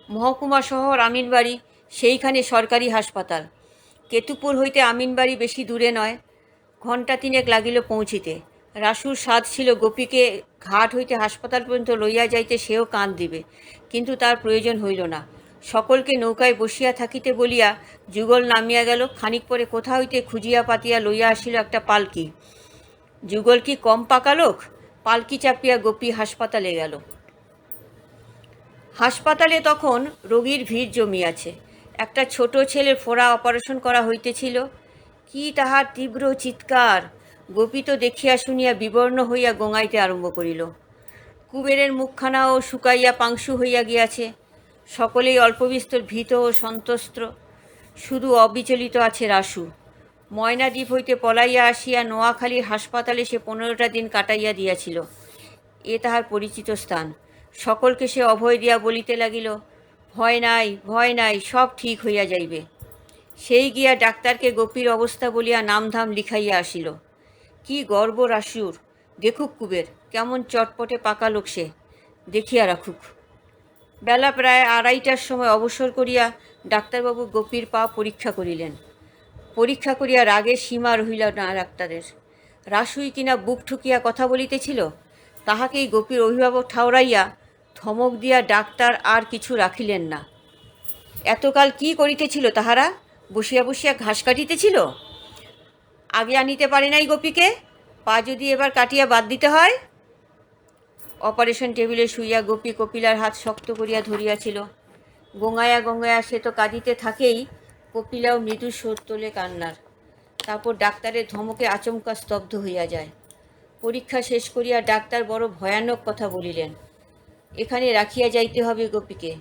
মহকুমা শহর আমিনবাড়ি, সেইখানে সরকারি হাসপাতাল। কেতুপুর হইতে আমিনবাড়ি বেশি দূরে নয়। ঘণ্টা তিনেক লাগিল পৌঁছিতে। রাসুর সাধ ছিল গোপীকে ঘাট হইতে হাসপাতাল পর্যন্ত লইয়া যাইতে সেও কাঁধ দিবে, কিন্তু তার প্রয়োজন হইল না। সকলকে নৌকায় বসিয়া থাকিতে বলিয়া যুগল নামিয়া গেল। খানিক পরে কোথা হইতে খুঁজিয়া পাতিয়া লইয়া আসিল একটা পালকি। যুগল কি কম পাকা লোক? পালকি চাপিয়া গোপী হাসপাতালে গেল। হাসপাতালে তখন রোগীর ভিড় জমিয়াছে। একটা ছোট ছেলের ফোড়া অপারেশন করা হইতেছিল। কি তাহার তীব্র চিৎকার! গোপী তো দেখিয়া শুনিয়া বিবর্ণ হইয়া গোঙাইতে আরম্ভ করিল। কুবেরের মুখখানাও শুকাইয়া পাংশু হইয়া গিয়াছে। সকলেই অল্পবিস্তর ভীত ও সন্ত্রস্ত। শুধু অবিচলিত আছে রাসু। ময়নাদ্বীপ হইতে পলাইয়া আসিয়া নোয়াখালীর হাসপাতালে সে 15টা দিন কাটাইয়া দিয়াছিল। এ তাহার পরিচিত স্থান। সকলকে সে অভয় দিয়া বলিতে লাগিল, ভয় নাই, ভয় নাই, সব ঠিক হইয়া যাইবে। সেই গিয়া ডাক্তারকে গোপীর অবস্থা বলিয়া নামধাম লিখাইয়া আসিল। কি গর্ব রাসুর! দেখুক কুবের, কেমন চটপটে পাকা লোক সে, দেখিয়া রাখুক। বেলা প্রায় 2:30টার সময় অবসর করিয়া ডাক্তারবাবু গোপীর পা পরীক্ষা করিলেন। পরীক্ষা করিয়া রাগের সীমা রহিল না ডাক্তারের। রাসুই কিনা বুক ঠুকিয়া কথা বলিতেছিল, তাহাকেই গোপীর অভিভাবক ঠাউরাইয়া ধমক দিয়া ডাক্তার আর কিছু রাখিলেন না। এতকাল কি করিতেছিল তাহারা? বসিয়া বসিয়া ঘাস কাটিতেছিল। আগে আনিতে পারে নাই গোপীকে, পা যদি এবার কাটিয়া বাদ দিতে হয়। অপারেশন টেবিলে শুইয়া গোপী কপিলার হাত শক্ত করিয়া ধরিয়াছিল। গোঙায়া গোঙায়া সে তো কাঁদিতে থাকেই, কপিলাও মৃদু স্বর তোলে কান্নার। তারপর ডাক্তারের ধমকে আচমকা স্তব্ধ হইয়া যায়। পরীক্ষা শেষ করিয়া ডাক্তার বড় ভয়ানক কথা বলিলেন, এখানে রাখিয়া যাইতে হবে গোপীকে।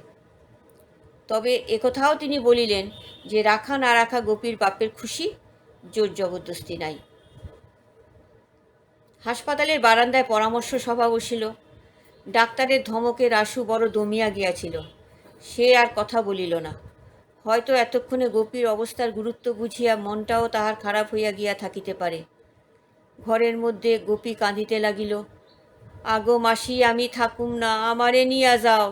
তবে একথাও তিনি বলিলেন যে রাখা না রাখা গোপীর বাপের খুশি, জোর জবরদস্তি নাই। হাসপাতালের বারান্দায় পরামর্শ সভা বসিল। ডাক্তারের ধমকে রাসু বড় দমিয়া গিয়াছিল। সে আর কথা বলিল না। হয়তো এতক্ষণে গোপীর অবস্থার গুরুত্ব বুঝিয়া মনটাও তাহার খারাপ হইয়া গিয়া থাকিতে পারে। ঘরের মধ্যে গোপী কাঁদিতে লাগিল, আগো মাসি, আমি থাকুম না, আমারে নিয়া যাও।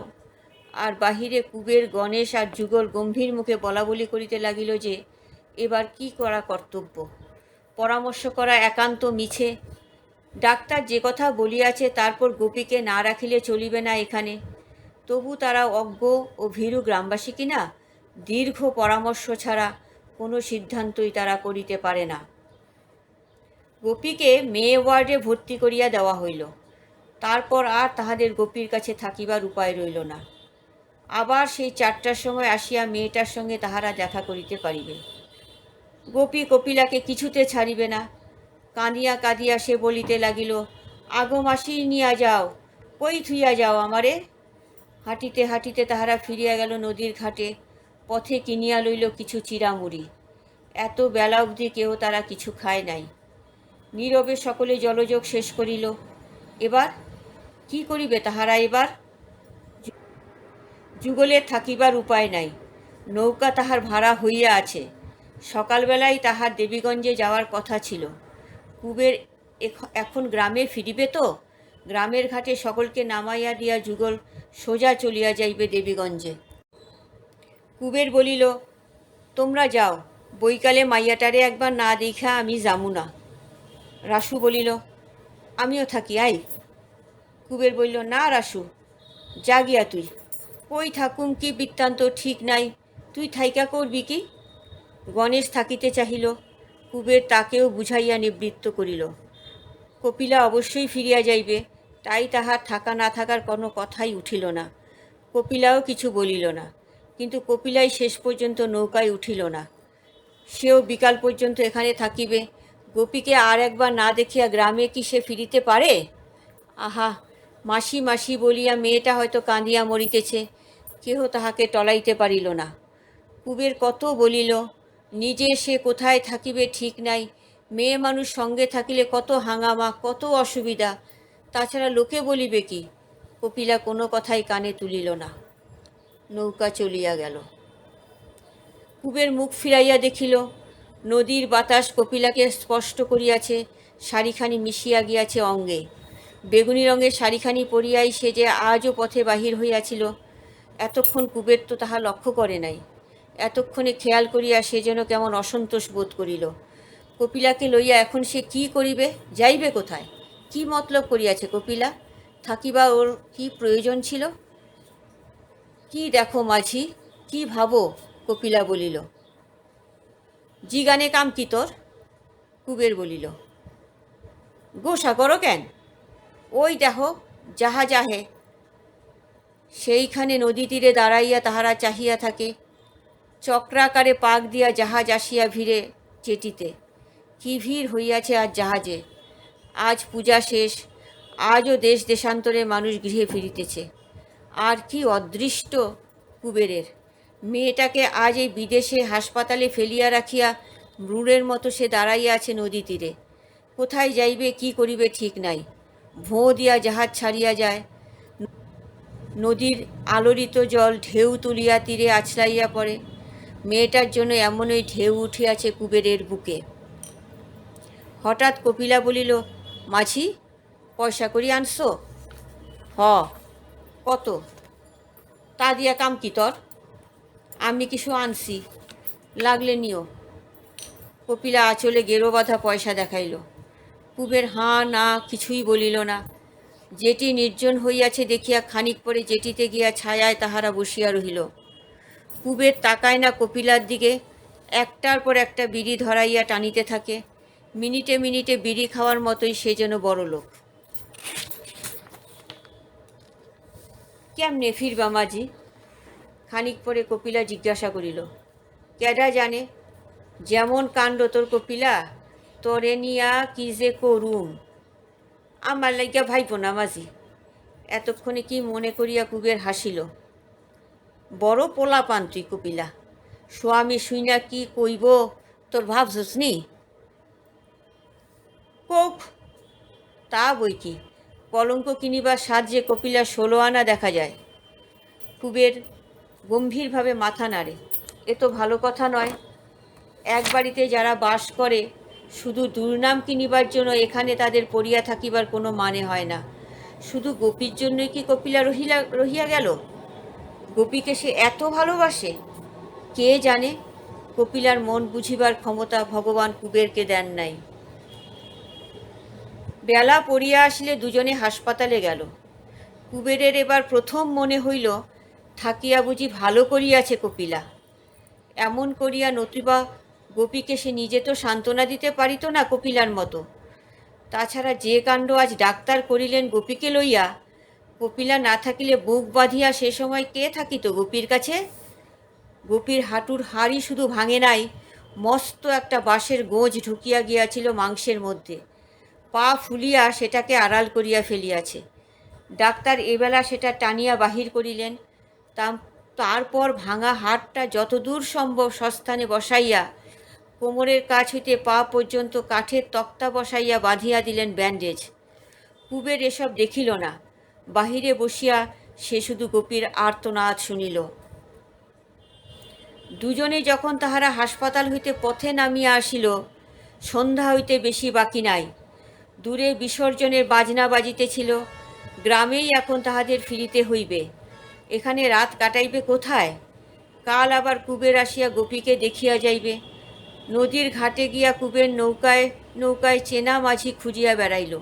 আর বাহিরে কুবের, গণেশ আর যুগল গম্ভীর মুখে বলাবলি করিতে লাগিল যে এবার কি করা কর্তব্য। পরামর্শ করা একান্ত মিছে। ডাক্তার যে কথা বলিয়াছে তারপর গোপীকে না রাখিলে চলিবে না এখানে। তবু তারা অজ্ঞ ও ভীরু গ্রামবাসী কিনা, দীর্ঘ পরামর্শ ছাড়া কোনো সিদ্ধান্তই তারা করিতে পারে না। গোপীকে মেয়ে ওয়ার্ডে ভর্তি করিয়া দেওয়া হইল। তারপর আর তাহাদের গোপীর কাছে থাকিবার উপায় রইল না। আবার সেই 4টার সময় আসিয়া মেয়েটার সঙ্গে তাহারা দেখা করিতে পারিবে। গোপী কপিলাকে কিছুতে ছাড়িবে না। কাঁদিয়া কাঁদিয়া সে বলিতে লাগিল, আগো মাসি, নিয়া যাও, কই থুইয়া যাও আমারে। হাঁটিতে হাঁটিতে তাহারা ফিরিয়া গেল নদীর ঘাটে। পথে কিনিয়া লইল কিছু চিড়ামুড়ি। এত বেলা অবধি কেউ তারা কিছু খায় নাই। নীরবে সকলে জলযোগ শেষ করিল। এবার কি করিবে তাহারা? এবার যুগলের থাকিবার উপায় নাই। নৌকা তাহার ভাড়া হইয়া আছে। সকালবেলায় তাহার দেবীগঞ্জে যাওয়ার কথা ছিল। কুবের এখন গ্রামে ফিরিবে তো? গ্রামের ঘাটে সকলকে নামাইয়া দিয়া যুগল সোজা চলিয়া যাইবে দেবীগঞ্জে। কুবের বলিল, তোমরা যাও, বৈকালে মাইয়াটারে একবার না দেখা আমি যামু না। রাসু বলিল, আমিও থাকি, আই। কুবের বলিল, না রাসু, যা গিয়া তুই। কই থাকুম কি বৃত্তান্ত ঠিক নাই, তুই থাইকা করবি কি? গণেশ থাকিতে চাহিল। কুবের তাকেও বুঝাইয়া নিবৃত্ত করিল। কপিলা অবশ্যই ফিরিয়া যাইবে, তাই তাহার থাকা না থাকার কোনো কথাই উঠিল না। কপিলাও কিছু বলিল না। কিন্তু কপিলাই শেষ পর্যন্ত নৌকায় উঠিল না। সেও বিকাল পর্যন্ত এখানে থাকিবে। গোপীকে আর একবার না দেখিয়া গ্রামে কি সে ফিরিতে পারে? আহা, মাসি মাসি বলিয়া মেয়েটা হয়তো কাঁদিয়া মরিতেছে, কেহ তাহাকে টলাইতে পারিল না। কুবের কত বলিল, নিজে সে কোথায় থাকিবে ঠিক নাই, মেয়ে মানুষ সঙ্গে থাকিলে কত হাঙ্গামা, কত অসুবিধা, তাছাড়া লোকে বলিবে কি। কপিলা কোনো কথাই কানে তুলিল না। নৌকা চলিয়া গেল। কুবের মুখ ফিরাইয়া দেখিল, নদীর বাতাস কপিলাকে স্পষ্ট করিয়াছে, শাড়িখানি মিশিয়া গিয়াছে অঙ্গে। বেগুনি রঙের শাড়িখানি পরিয়াই সে যে আজও পথে বাহির হইয়াছিল, এতক্ষণ কুবের তো তাহা লক্ষ্য করে নাই। এতক্ষণে খেয়াল করিয়া সে যেন কেমন অসন্তোষ বোধ করিল। কপিলাকে লইয়া এখন সে কি করিবে? যাইবে কোথায়? কি মতলব করিয়াছে কপিলা? থাকিবা ওর কি প্রয়োজন ছিল? কি দেখো মাঝি, কি ভাবো? কপিলা বলিল। জিগানে কাম কি তোর? কুবের বলিল, গোসা করো কেন? ওই দেখো জাহাজ আহে। সেইখানে নদী তীরে দাঁড়াইয়া তাহারা চাহিয়া থাকে। চক্রাকারে পাক দিয়া জাহাজ আসিয়া ভিড়ে চেটিতে। কি ভিড় হইয়াছে আজ জাহাজে। আজ পূজা শেষ, আজও দেশ দেশান্তরে মানুষ গৃহে ফিরিতেছে। আর কি অদৃষ্ট কুবেরের! মেয়েটাকে আজ এই বিদেশে হাসপাতালে ফেলিয়া রাখিয়া ব্রুড়ের মতো সে দাঁড়াইয়া আছে নদী তীরে। কোথায় যাইবে কি করিবে ঠিক নাই। ভোঁ দিয়া জাহাজ ছাড়িয়া যায়, নদীর আলোড়িত জল ঢেউ তুলিয়া তীরে আছড়াইয়া পড়ে। মেয়েটার জন্য এমনই ঢেউ উঠিয়াছে কুবেরের বুকে। হঠাৎ কপিলা বলিল, মাঝি, পয়সা করি আনছো? হ। কত? তা দিয়া কাম কি তোর? আমি কিছু আনছি, লাগলে নিও। কপিলা আঁচলে গেরো বাঁধা পয়সা দেখাইল। কুবের হাঁ না কিছুই বলিল না। জেটি নির্জন হইয়াছে দেখিয়া খানিক পরে জেটিতে গিয়া ছায়ায় তাহারা বসিয়া রহিল। কুবের তাকায় না কপিলার দিকে, একটার পর একটা বিড়ি ধরাইয়া টানিতে থাকে। মিনিটে মিনিটে বিড়ি খাওয়ার মতোই সে যেন বড়লোক। কেমনে ফিরবা মাঝি? খানিক পরে কপিলা জিজ্ঞাসা করিল। কেডা জানে, যেমন কাণ্ড তোর কপিলা, তোরে নিয়া কি যে করুম। আমার লাইগা ভাইবো না মাঝি। এতক্ষণে কি মনে করিয়া কুবের হাসিল। বড় পোলাপান তুই কপিলা, স্বামী শুইনা কি কইব তোর ভাবছস নি? কোক, তা বই কি, কলঙ্ক কিনিবার সাহায্যে কপিলা 16 আনা দেখা যায়। কুবের গম্ভীরভাবে মাথা নাড়ে। এ তো ভালো কথা নয়। এক বাড়িতে যারা বাস করে শুধু দুর্নাম কিনিবার জন্য এখানে তাদের পড়িয়া থাকিবার কোনো মানে হয় না। শুধু গোপীর জন্যই কি কপিলা রহিয়া গেল? গোপীকে সে এত ভালোবাসে? কে জানে। কপিলার মন বুঝিবার ক্ষমতা ভগবান কুবেরকে দেন নাই। বেলা পড়িয়া আসিলে দুজনে হাসপাতালে গেল। কুবেরের এবার প্রথম মনে হইল, থাকিয়া বুঝি ভালো করিয়াছে কপিলা। এমন করিয়া নতুবা গোপীকে সে নিজে তো সান্ত্বনা দিতে পারিত না কপিলার মতো। তাছাড়া যে কাণ্ড আজ ডাক্তার করিলেন গোপীকে লইয়া, কপিলা না থাকিলে বুক বাঁধিয়া সে সময় কে থাকিত গোপীর কাছে? গোপীর হাঁটুর হাড়ই শুধু ভাঙে নাই, মস্ত একটা বাঁশের গোঁজ ঢুকিয়া গিয়াছিল মাংসের মধ্যে। পা ফুলিয়া সেটাকে আড়াল করিয়া ফেলিয়াছে। ডাক্তার এবেলা সেটা টানিয়া বাহির করিলেন। তারপর ভাঙা হাড়টা যতদূর সম্ভব সস্থানে বসাইয়া কোমরের কাছ হইতে পা পর্যন্ত কাঠের তক্তা বসাইয়া বাঁধিয়া দিলেন ব্যান্ডেজ। কুবের এসব দেখিল না। বাহিরে বসিয়া সে শুধু গোপীর আর্তনাদ শুনিল। দুজনে যখন তাহারা হাসপাতাল হইতে পথে নামিয়া আসিল, সন্ধ্যা হইতে বেশি বাকি নাই। দূরে বিসর্জনের বাজনা বাজিতেছিল। গ্রামেই এখন তাহাদের ফিরিতে হইবে। এখানে রাত কাটাইবে কোথায়? কাল আবার কুবের আসিয়া গোপীকে দেখিয়া যাইবে। নদীর ঘাটে গিয়া কুবের নৌকায় নৌকায় চেনা মাঝি খুঁজিয়া বেড়াইল।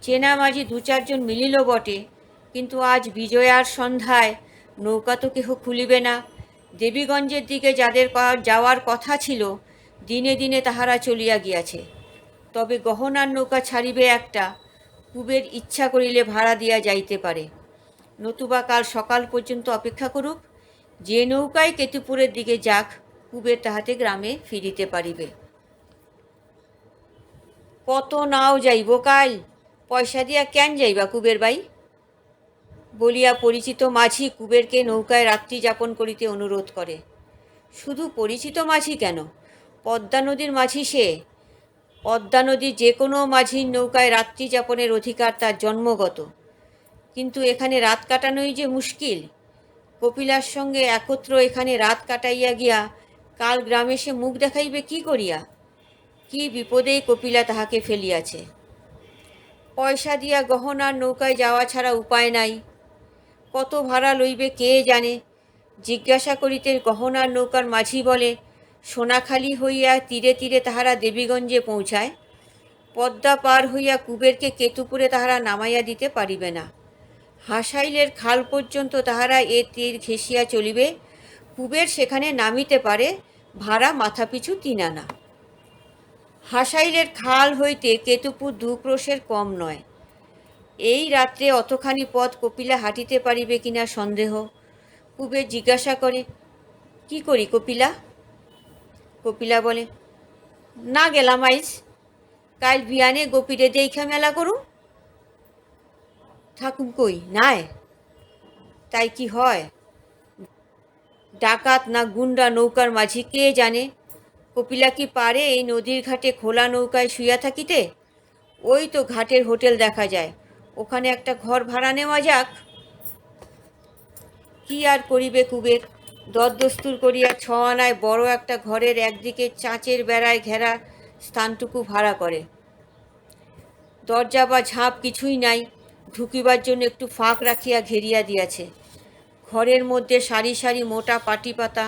চেনা মাঝি 2-4 জন মিলিল বটে, কিন্তু আজ বিজয়ার সন্ধ্যায় নৌকা তো কেহ খুলিবে না। দেবীগঞ্জের দিকে যাদের যাওয়ার কথা ছিল, দিনে দিনে তাহারা চলিয়া গিয়াছে। তবে গহনার নৌকা ছাড়িবে একটা। কুবের ইচ্ছা করিলে ভাড়া দিয়া যাইতে পারে, নতুবা কাল সকাল পর্যন্ত অপেক্ষা করুক। যে নৌকায় কেতুপুরের দিকে যাক, কুবের তাহাতে গ্রামে ফিরিতে পারিবে। কত নাও যাইব কাল, পয়সা দিয়া কেন যাইবা কুবের বাই? বলিয়া পরিচিত মাঝি কুবেরকে নৌকায় রাত্রি যাপন করিতে অনুরোধ করে। শুধু পরিচিত মাঝি কেন, পদ্মা নদীর মাঝি সে। পদ্মা নদীর যে কোনো মাঝির নৌকায় রাত্রি যাপনের অধিকার তার জন্মগত। কিন্তু এখানে রাত কাটানোই যে মুশকিল। কপিলার সঙ্গে একত্র এখানে রাত কাটাইয়া গিয়া কাল গ্রামে সে মুখ দেখাইবে কি করিয়া? কি বিপদেই কপিলা তাহাকে ফেলিয়াছে। পয়সা দিয়া গহনার নৌকায় যাওয়া ছাড়া উপায় নাই। কত ভাড়া লইবে কে জানে। জিজ্ঞাসা করিতে গহনার নৌকার মাঝি বলে, সোনাখালি হইয়া তীরে তীরে তাহারা দেবীগঞ্জে পৌঁছায়। পদ্মা পার হইয়া কুবেরকে কেতুপুরে তাহারা নামাইয়া দিতে পারিবে না। হাসাইলের খাল পর্যন্ত তাহারা এ তীর ঘেঁষিয়া চলিবে। কুবের সেখানে নামিতে পারে, ভাড়া মাথাপিছু 3 আনা। হাসাইলের খাল হইতে কেতুপুর 2 ক্রোশের কম নয়। এই রাত্রে অতখানি পথ কপিলা হাঁটিতে পারিবে কিনা সন্দেহ। কুবের জিজ্ঞাসা করে, কি করি কপিলা? কপিলা বলে, না গেলাম আইজ, কাল বিয়ানে গোপীরে দেইখা মেলা করুম। থাকুম কই নাই? তাই কি হয়? ডাকাত না গুন্ডা নৌকার মাঝি কে জানে। কপিলা কি পারে এই নদীর ঘাটে খোলা নৌকায় শুইয়া থাকিতে? ওই তো ঘাটের হোটেল দেখা যায়, ওখানে একটা ঘর ভাড়া নেওয়া যাক। কি আর করিবে কুবের, দরদস্তুর করিয়া 6 আনায় বড় একটা ঘরের একদিকে চাঁচের বেড়ায় ঘেরা স্থানটুকু ভাড়া করে। দরজা বা ঝাঁপ কিছুই নাই, ঢুকিবার জন্য একটু ফাঁক রাখিয়া ঘেরিয়া দিয়াছে। ঘরের মধ্যে সারি সারি মোটা পাটি পাতা,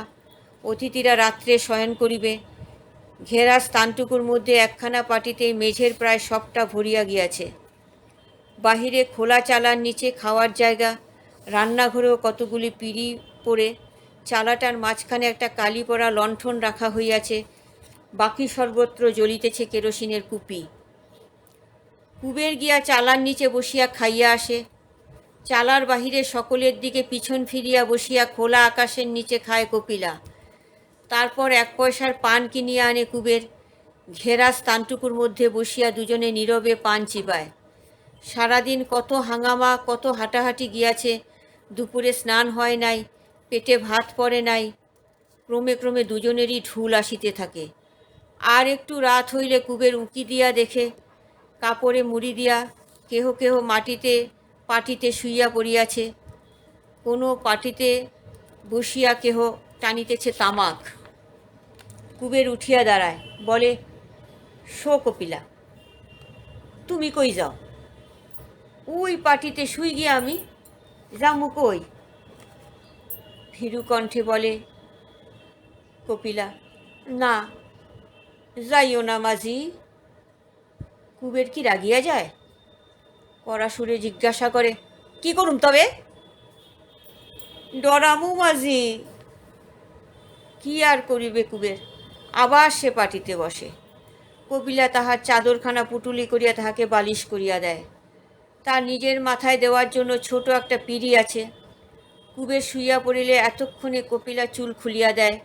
অতিথিরা রাত্রে শয়ন করিবে। ঘেরা স্থানটুকুর মধ্যে একখানা পাটিতে মেঝের প্রায় সবটা ভরিয়া গিয়াছে। বাহিরে খোলা চালার নিচে খাওয়ার জায়গা, রান্নাঘরেও কতগুলি পিঁড়ি পড়ে, চালাটার মাঝখানে একটা কালি পড়া লণ্ঠন রাখা হইয়াছে, বাকি সর্বত্র জ্বলিতেছে কেরোসিনের কুপি। কুবের গিয়া চালার নিচে বসিয়া খাইয়া আসে। চালার বাহিরে সকলের দিকে পিছন ফিরিয়া বসিয়া খোলা আকাশের নিচে খায় কপিলা। তারপর 1 পয়সার পান কিনিয়া আনে কুবের। ঘেরা স্থানটুকুর মধ্যে বসিয়া দুজনে নীরবে পান চিবায়। সারাদিন কত হাঙ্গামা, কত হাঁটাহাঁটি গিয়াছে, দুপুরে স্নান হয় নাই, পেটে ভাত পড়ে নাই। ক্রমে ক্রমে দুজনেরই ঢুল আসিতে থাকে। আর একটু রাত হইলে কুবের উঁকি দিয়া দেখে কাপড়ে মুড়ি দিয়া কেহ কেহ পাটিতে শুইয়া পড়িয়াছে, কোনো পাটিতে বসিয়া কেহ টানিতেছে তামাক। কুবের উঠিয়া দাঁড়ায়, বলে, শো কপিলা, তুমি কই যাও? ওই পাটিতে শুই গিয়া আমি, যামু কই? ভীরু কণ্ঠে বলে কপিলা, না যাইও না মাঝি। কুবের কি রাগিয়া যায়? কড়া সুরে জিজ্ঞাসা করে, কি করুম তবে? ডরামু মাঝি। কি আর করিবে কুবের, আবার সে পাটিতে বসে। কপিলা তাহার চাদরখানা পুটুলি করিয়া তাহাকে বালিশ করিয়া দেয়। তার নিজের মাথায় দেওয়ার জন্য ছোট একটা পিঁড়ি আছে। কুবের শুইয়া পড়িলে এতক্ষণে কপিলা চুল খুলিয়া দেয়,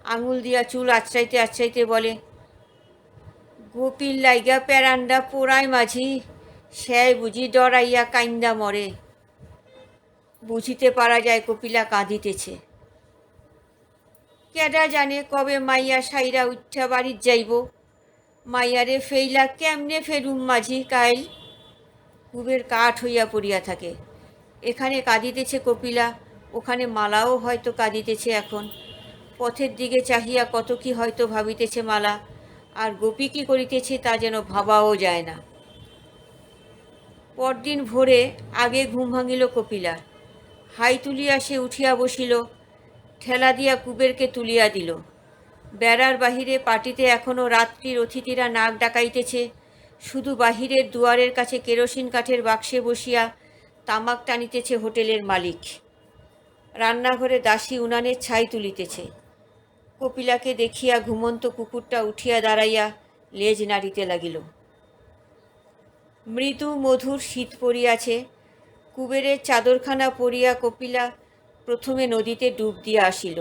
আঙুল দিয়া চুল আঁচড়াইতে আঁচড়াইতে বলে, গোপীর লাইগা প্যারান্ডা পোড়ায় মাঝি, সে বুঝি ডরাইয়া কাইন্দা মরে। বুঝিতে পারা যায় কপিলা কাঁদিতেছে। কেডা জানে কবে মাইয়া সাইরা উঠা বাড়ির যাইব, মাইয়ারে ফেইলা কেমনে ফেরুম মাঝি কাইল। কুবের কাঠ হইয়া পড়িয়া থাকে। এখানে কাঁদিতেছে কপিলা, ওখানে মালাও হয়তো কাঁদিতেছে এখন। পথের দিকে চাহিয়া কত কি হয়তো ভাবিতেছে মালা, আর গোপী কি করিতেছে তা যেন ভাবাও যায় না। পরদিন ভোরে আগে ঘুম ভাঙিল কপিলার। হাই তুলিয়া সে উঠিয়া বসিল, ঠেলা দিয়া কুবেরকে তুলিয়া দিল। বেড়ার বাহিরে পাটিতে এখনও রাত্রির অতিথিরা নাক ডাকাইতেছে। শুধু বাহিরের দুয়ারের কাছে কেরোসিন কাঠের বাক্সে বসিয়া তামাক টানিতেছে হোটেলের মালিক। রান্নাঘরে দাসী উনানের ছাই তুলিতেছে। কপিলাকে দেখিয়া ঘুমন্ত কুকুরটা উঠিয়া দাঁড়াইয়া লেজ নাড়িতে লাগিল। মৃদু মধুর শীত পড়িয়াছে। কুবেরের চাদরখানা পরিয়া কপিলা প্রথমে নদীতে ডুব দিয়া আসিল।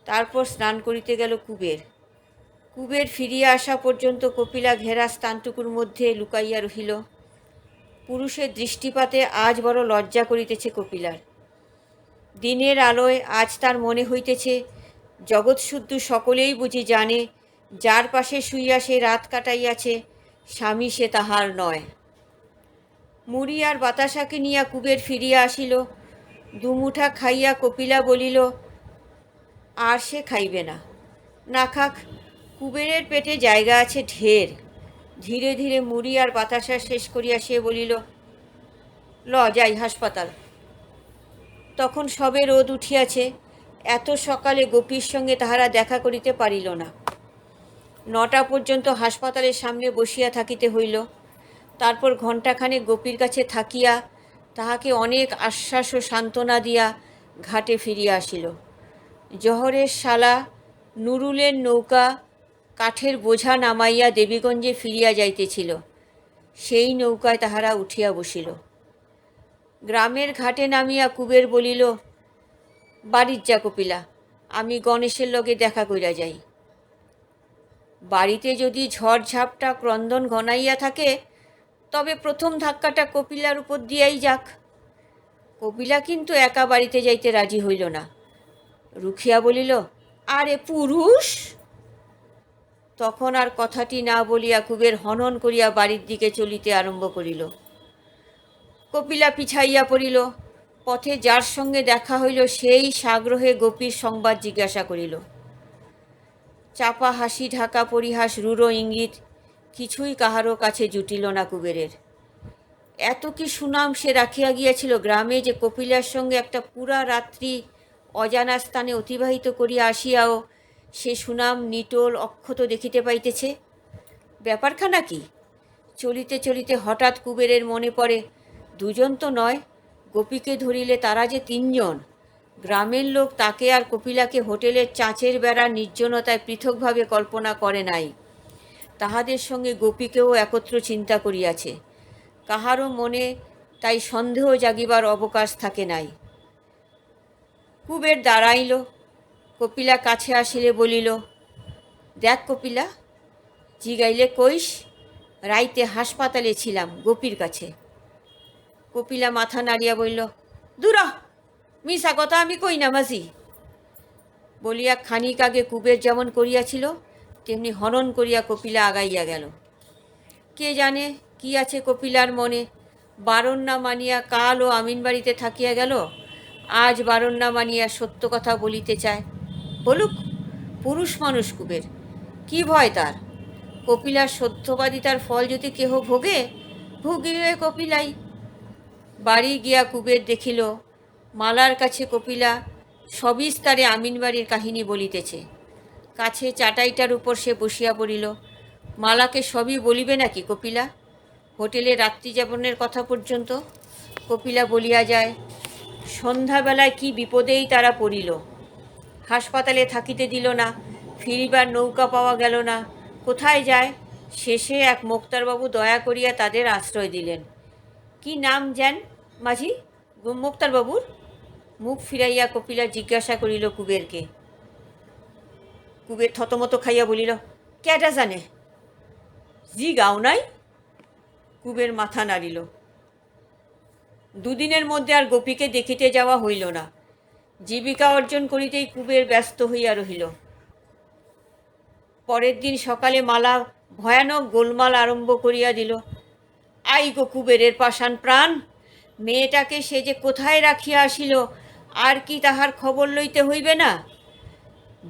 তারপর স্নান করিতে গেল কুবের। কুবের ফিরিয়া আসা পর্যন্ত কপিলা ঘেরা স্থানটুকুর মধ্যে লুকাইয়া রহিল। পুরুষের দৃষ্টিপাতে আজ বড় লজ্জা করিতেছে কপিলার। দিনের আলোয় আজ তার মনে হইতেছে, জগৎশুদ্ধ সকলেই বুঝি জানে, যার পাশে শুইয়া সে রাত কাটাইয়াছে, স্বামী সে তাহার নয়। মুড়ি আর বাতাসা কিনিয়া কুবের ফিরিয়া আসিল। দুমুঠা খাইয়া কপিলা বলিল, আর সে খাইবে না, না খাক, কুবেরের পেটে জায়গা আছে ঢের। ধীরে ধীরে মুড়ি আর বাতাসা শেষ করিয়া সে বলিল, ল যাই হাসপাতাল। তখন সবে রোদ উঠিয়াছে। এত সকালে গোপীর সঙ্গে তাহারা দেখা করিতে পারিল না। 9টা পর্যন্ত হাসপাতালের সামনে বসিয়া থাকিতে হইল। তারপর ঘণ্টাখানেক গোপীর কাছে থাকিয়া তাহাকে অনেক আশ্বাস ও সান্ত্বনা দিয়া ঘাটে ফিরিয়া আসিল। জহরের শালা নুরুলের নৌকা কাঠের বোঝা নামাইয়া দেবীগঞ্জে ফিরিয়া যাইতেছিল। সেই নৌকায় তাহারা উঠিয়া বসিল। গ্রামের ঘাটে নামিয়া কুবের বলিল, বাড়ির যা কপিলা, আমি গণেশের লগে দেখা কইরা যাই। বাড়িতে যদি ঝড় ঝাপটা ক্রন্দন ঘনাইয়া থাকে, তবে প্রথম ধাক্কাটা কপিলার উপর দিয়াই যাক। কপিলা কিন্তু একা বাড়িতে যাইতে রাজি হইল না। রুখিয়া বলিল, আরে পুরুষ! তখন আর কথাটি না বলিয়া কুবের হনন করিয়া বাড়ির দিকে চলিতে আরম্ভ করিল। কপিলা পিছাইয়া পড়িল। পথে যার সঙ্গে দেখা হইল সেই সাগ্রহে গোপীর সংবাদ জিজ্ঞাসা করিল। চাপা হাসি ঢাকা পরিহাস রূঢ় ইঙ্গিত কিছুই কাহারও কাছে জুটিল না কুবেরের। এত কি সুনাম সে রাখিয়া গিয়াছিল গ্রামে যে কপিলার সঙ্গে একটা পুরা রাত্রি অজানা স্থানে অতিবাহিত করিয়া আসিয়াও সে সুনাম নিটোল অক্ষত দেখিতে পাইতেছে। ব্যাপারখানা কি? চলিতে চলিতে হঠাৎ কুবেরের মনে পড়ে, দুজন তো নয়, গোপীকে ধরিলে তারা যে তিনজন। গ্রামের লোক তাকে আর কপিলাকে হোটেলের চাঁচের বেড়ার নির্জনতায় পৃথকভাবে কল্পনা করে নাই। তাহাদের সঙ্গে গোপীকেও একত্র চিন্তা করিয়াছে। কাহারও মনে তাই সন্দেহ জাগিবার অবকাশ থাকে নাই। কুবের দাঁড়াইল। কপিলা কাছে আসিলে বলিল, দেখ কপিলা, জিগাইলে কইস, রাইতে হাসপাতালে ছিলাম গোপীর কাছে। কপিলা মাথা নাড়িয়া বলল, দূরা, মিশা কথা আমি কই না মাঝি। বলিয়া খানিক আগে কুবের যেমন করিয়াছিল তেমনি হনন করিয়া কপিলা আগাইয়া গেল। কে জানে কি আছে কপিলার মনে। বারণ না মানিয়া কাল ও আমিন বাড়িতে থাকিয়া গেল, আজ বারণ না মানিয়া সত্য কথা বলিতে চায়। বলুক, পুরুষ মানুষ কুবের, কি ভয় তার? কপিলার সত্যবাদিতার ফল যদি কেহ ভোগে, ভুগিবে কপিলাই। বাড়ি গিয়া কুবের দেখিল মালার কাছে কপিলা সবিস্তারে আমিন বাড়ির কাহিনী বলিতেছে। কাছে চাটাইটার উপর সে বসিয়া পড়িল। মালাকে সবই বলিবে নাকি কপিলা? হোটেলে রাত্রি যাপনের কথা পর্যন্ত কপিলা বলিয়া যায়। সন্ধ্যাবেলায় কি বিপদেই তারা পড়িল। হাসপাতালে থাকিতে দিল না, ফিরিবার নৌকা পাওয়া গেল না, কোথায় যায়? শেষে এক মোক্তারবাবু দয়া করিয়া তাদের আশ্রয় দিলেন। কি নাম যেন মাঝি মোক্তারবাবুর? মুখ ফিরাইয়া কপিলা জিজ্ঞাসা করিল কুবেরকে। কুবের থতমত খাইয়া বলিল, কেটা জানে? জি গাও নাই। কুবের মাথা নাড়িল। দুদিনের মধ্যে আর গোপীকে দেখিতে যাওয়া হইল না। জীবিকা অর্জন করিতেই কুবের ব্যস্ত হইয়া রহিল। পরের দিন সকালে মালা ভয়ানক গোলমাল আরম্ভ করিয়া দিল। আই গো কুবেরের পাষাণ প্রাণ! মেয়েটাকে সে যে কোথায় রাখিয়া আসিল, আর কি তাহার খবর লইতে হইবে না?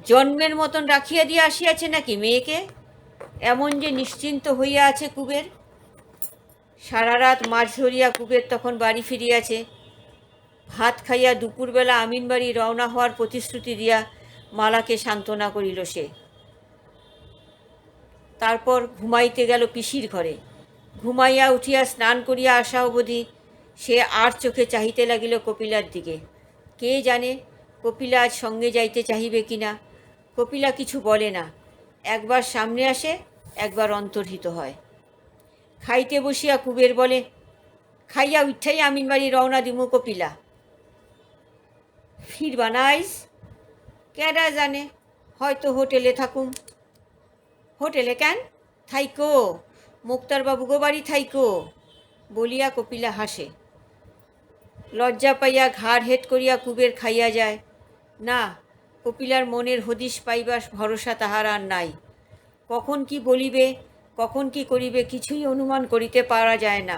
জন্মের মতন রাখিয়া দিয়া আসিয়াছে নাকি মেয়েকে? এমন যে নিশ্চিন্ত হইয়া আছে কুবের। সারা রাত মাছ ধরিয়া কুবের তখন বাড়ি ফিরিয়াছে। ভাত খাইয়া দুপুরবেলা আমিন বাড়ি রওনা হওয়ার প্রতিশ্রুতি দিয়া মালাকে সান্ত্বনা করিল সে। তারপর ঘুমাইতে গেল পিসির ঘরে। ঘুমাইয়া উঠিয়া স্নান করিয়া আসা অবধি সে আর চোখে চাহিতে লাগিল কপিলার দিকে। কে জানে কপিলা আজ সঙ্গে যাইতে চাহিবে কিনা। কপিলা কিছু বলে না, একবার সামনে আসে, একবার অন্তর্হিত হয়। খাইতে বসিয়া কুবের বলে, খাইয়া উঠাই আমিন বাড়ি রওনা দিমু কপিলা। ফিরবা না আইস? কেডা জানে, হয়তো হোটেলে থাকুম। হোটেলে কেন? থাইকো, মোক্তারবাবু গো বাড়ি থাইকো, বলিয়া কপিলা হাসে। লজ্জা পাইয়া ঘাড় হেট করিয়া কুবের খাইয়া যায়। না, কপিলার মনের হদিশ পাইবার ভরসা তাহার আর নাই। কখন কি বলিবে, কখন কি করিবে কিছুই অনুমান করিতে পারা যায় না।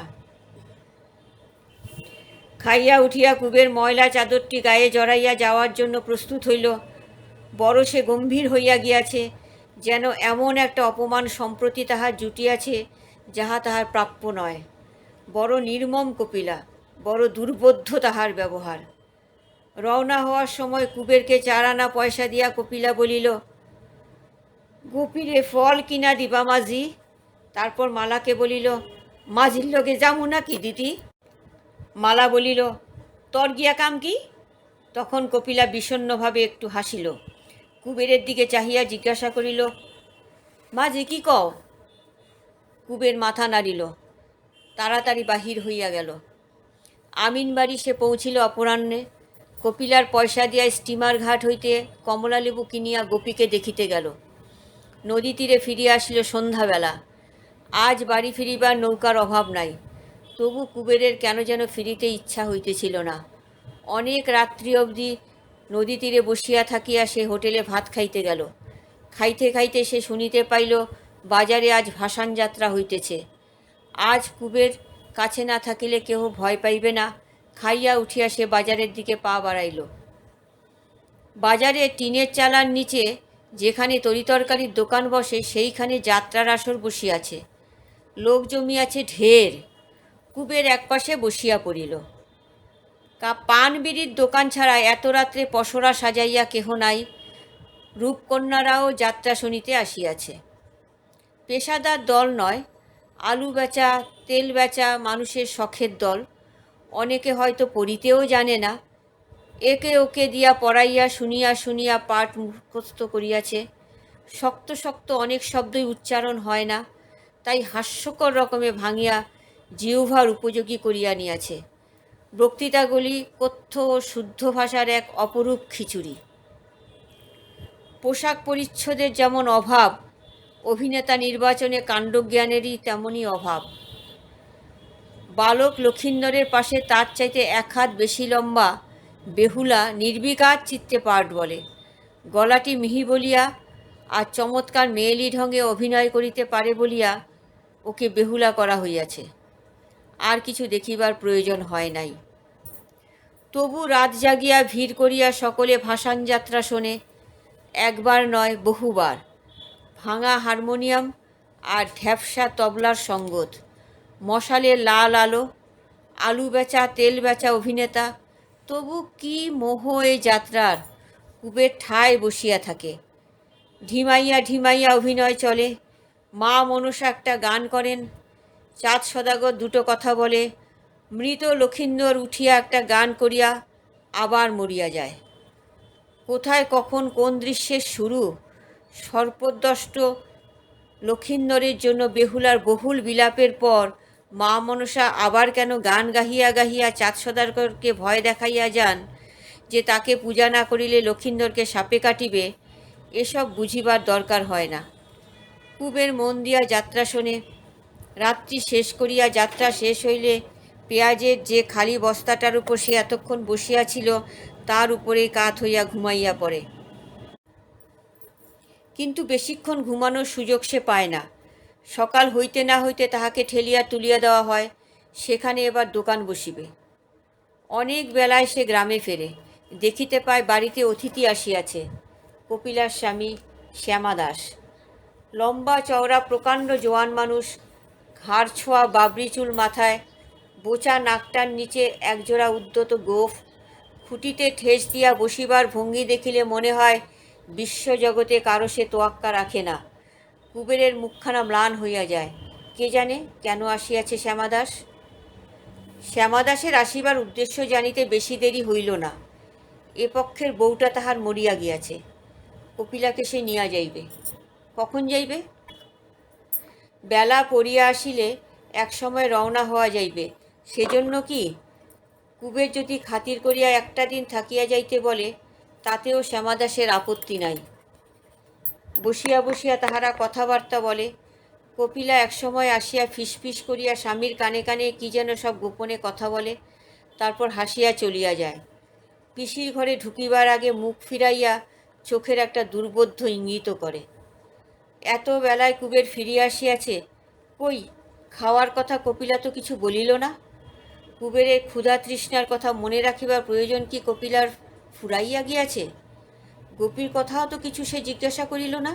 খাইয়া উঠিয়া কুবের ময়লা চাদরটি গায়ে জড়াইয়া যাওয়ার জন্য প্রস্তুত হইল। বড় সে গম্ভীর হইয়া গিয়াছে, যেন এমন একটা অপমান সম্প্রতি তাহার জুটিয়াছে যাহা তাহার প্রাপ্য নয়। বড় নির্মম কপিলা, বড় দুর্বোধ্য তাহার ব্যবহার। রওনা হওয়ার সময় কুবেরকে 4 আনা পয়সা দিয়া কপিলা বলিল, গোপীরে ফল কিনা দিবা মাঝি। তারপর মালাকে বলিল, মাঝির লগে যামু নাকি দিদি? মালা বলিল, তোর গিয়া কাম কি? তখন কপিলা বিষণ্ণভাবে একটু হাসিল। কুবেরের দিকে চাহিয়া জিজ্ঞাসা করিল, মাঝি কি কও? কুবের মাথা নাড়িল। তাড়াতাড়ি বাহির হইয়া গেল। আমিন বাড়ি সে পৌঁছিল অপরাহ্নে। কপিলার পয়সা দিয়া স্টিমার ঘাট হইতে কমলালেবু কিনিয়া গোপীকে দেখিতে গেল। নদী তীরে ফিরিয়া আসিল সন্ধ্যাবেলা। আজ বাড়ি ফিরিবার নৌকার অভাব নাই। তবু কুবেরের কেন যেন ফিরিতে ইচ্ছা হইতেছিল না। অনেক রাত্রি অবধি নদী তীরে বসিয়া থাকিয়া সে হোটেলে ভাত খাইতে গেল, খাইতে খাইতে সে শুনিতে পাইল বাজারে আজ ভাসান যাত্রা হইতেছে। আজ কুবের কাছে না থাকিলে কেহ ভয় পাইবে না। খাইয়া উঠিয়া সে বাজারের দিকে পা বাড়াইল। বাজারে টিনের চালার নিচে যেখানে তরিতরকারির দোকান বসে সেইখানে যাত্রার আসর বসিয়াছে। লোক জমিয়াছে ঢের। কুবের একপাশে বসিয়া পড়িল। পান বিড়ির দোকান ছাড়া এত রাত্রে পসরা সাজাইয়া কেহ নাই। রূপকন্যারাও যাত্রা শুনিতে আসিয়াছে। পেশাদার দল নয়, আলু বেচা তেল বেচা মানুষের শখের দল। অনেকে হয়তো পড়িতেও জানে না, একে ওকে দিয়া পড়াইয়া শুনিয়া শুনিয়া পাঠ মুখস্থ করিয়াছে। শক্ত শক্ত অনেক শব্দই উচ্চারণ হয় না, তাই হাস্যকর রকমে ভাঙিয়া জিহ্বার উপযোগী করিয়া নিয়াছে। বক্তৃতাগুলি কথ্য ও শুদ্ধ ভাষার এক অপরূপ খিচুড়ি। পোশাক পরিচ্ছদের যেমন অভাব, অভিনেতা নির্বাচনে কাণ্ডজ্ঞানেরই তেমনই অভাব। বালক লক্ষিন্দরের পাশে তার চাইতে এক হাত বেশি লম্বা বেহুলা নির্বিকার চিত্তে পাঠ বলে। গলাটি মিহি বলিয়া আর চমৎকার মেয়েলি ঢঙ্গে অভিনয় করিতে পারে বলিয়া ওকে বেহুলা করা হইয়াছে। আর কিছু দেখিবার প্রয়োজন হয় নাই। তবু রাত জাগিয়া ভিড় করিয়া সকলে ভাসান যাত্রা শোনে, একবার নয় বহুবার। ভাঙা হারমোনিয়াম আর ঢ্যাপসা তবলার সঙ্গত, মশালের লাল আলো, আলু বেচা তেল বেচা অভিনেতা। তবু কি মোহ এই যাত্রার! কুবের ঠায় বসিয়া থাকে। ঢিমাইয়া ঢিমাইয়া অভিনয় চলে। মা মনসা একটা গান করেন, চাঁদ সদাগর দুটো কথা বলে, মৃত লক্ষিন্দর উঠিয়া একটা গান করিয়া আবার মরিয়া যায়। কোথায় কখন কোন দৃশ্যের শুরু! সর্পদষ্ট লক্ষিন্দরের জন্য বেহুলার বহুল বিলাপের পর মা মনসা আবার কেন গান গাহিয়া গাহিয়া চাঁদ সদাগরকে ভয় দেখাইয়া যান যে তাকে পূজা না করিলে লক্ষিন্দরকে সাপে কাটিবে, এসব বুঝিবার দরকার হয় না। কুবের মন দিয়া যাত্রা শোনে। রাত্রি শেষ করিয়া যাত্রা শেষ হইলে পেঁয়াজের যে খালি বস্তাটার উপর সে এতক্ষণ বসিয়াছিল তার উপরেই কাত হইয়া ঘুমাইয়া পড়ে। কিন্তু বেশিক্ষণ ঘুমানোর সুযোগ সে পায় না। সকাল হইতে না হইতে তাহাকে ঠেলিয়া তুলিয়া দেওয়া হয়, সেখানে এবার দোকান বসিবে। অনেক বেলায় সে গ্রামে ফেরে। দেখিতে পায় বাড়িতে অতিথি আসিয়াছে, কপিলার স্বামী শ্যামা দাস। লম্বা চওড়া প্রকাণ্ড জোয়ান মানুষ, ঘাড় ছোঁয়া বাবরি চুল মাথায়, বোচা নাকটার নিচে একজোড়া উদ্যত গোঁফ। খুঁটিতে ঠেস দিয়া বসিবার ভঙ্গি দেখিলে মনে হয় বিশ্বজগতে কারো সে তোয়াক্কা রাখে না। কুবেরের মুখখানা ম্লান হইয়া যায়। কে জানে কেন আসিয়াছে শ্যামাদাস? শ্যামাদাসের আসিবার উদ্দেশ্য জানিতে বেশি দেরি হইল না। এ পক্ষের বউটা তাহার মরিয়া গিয়াছে। কপিলাকে সে নিয়া যাইবে। কখন যাইবে? বেলা পড়িয়া আসিলে একসময় রওনা হওয়া যাইবে। সেজন্য কি কুবের যদি খাতির করিয়া একটা দিন থাকিয়া যাইতে বলে, তাতেও শ্যামাদাসের আপত্তি নাই। বসিয়া বসিয়া তাহারা কথাবার্তা বলে। কপিলা একসময় আসিয়া ফিসফিস করিয়া স্বামীর কানে কানে কি যেন সব গোপনে কথা বলে, তারপর হাসিয়া চলিয়া যায়। পিসির ঘরে ঢুকিবার আগে মুখ ফিরাইয়া চোখের একটা দুর্বোধ্য ইঙ্গিত করে। এত বেলায় কুবের ফিরিয়া আসিয়াছে, কই খাওয়ার কথা কপিলা তো কিছু বলিল না। কুবেরের ক্ষুধা তৃষ্ণার কথা মনে রাখিবার প্রয়োজন কি কপিলার ফুরাইয়া গিয়াছে? গোপীর কথাও তো কিছু সে জিজ্ঞাসা করিল না।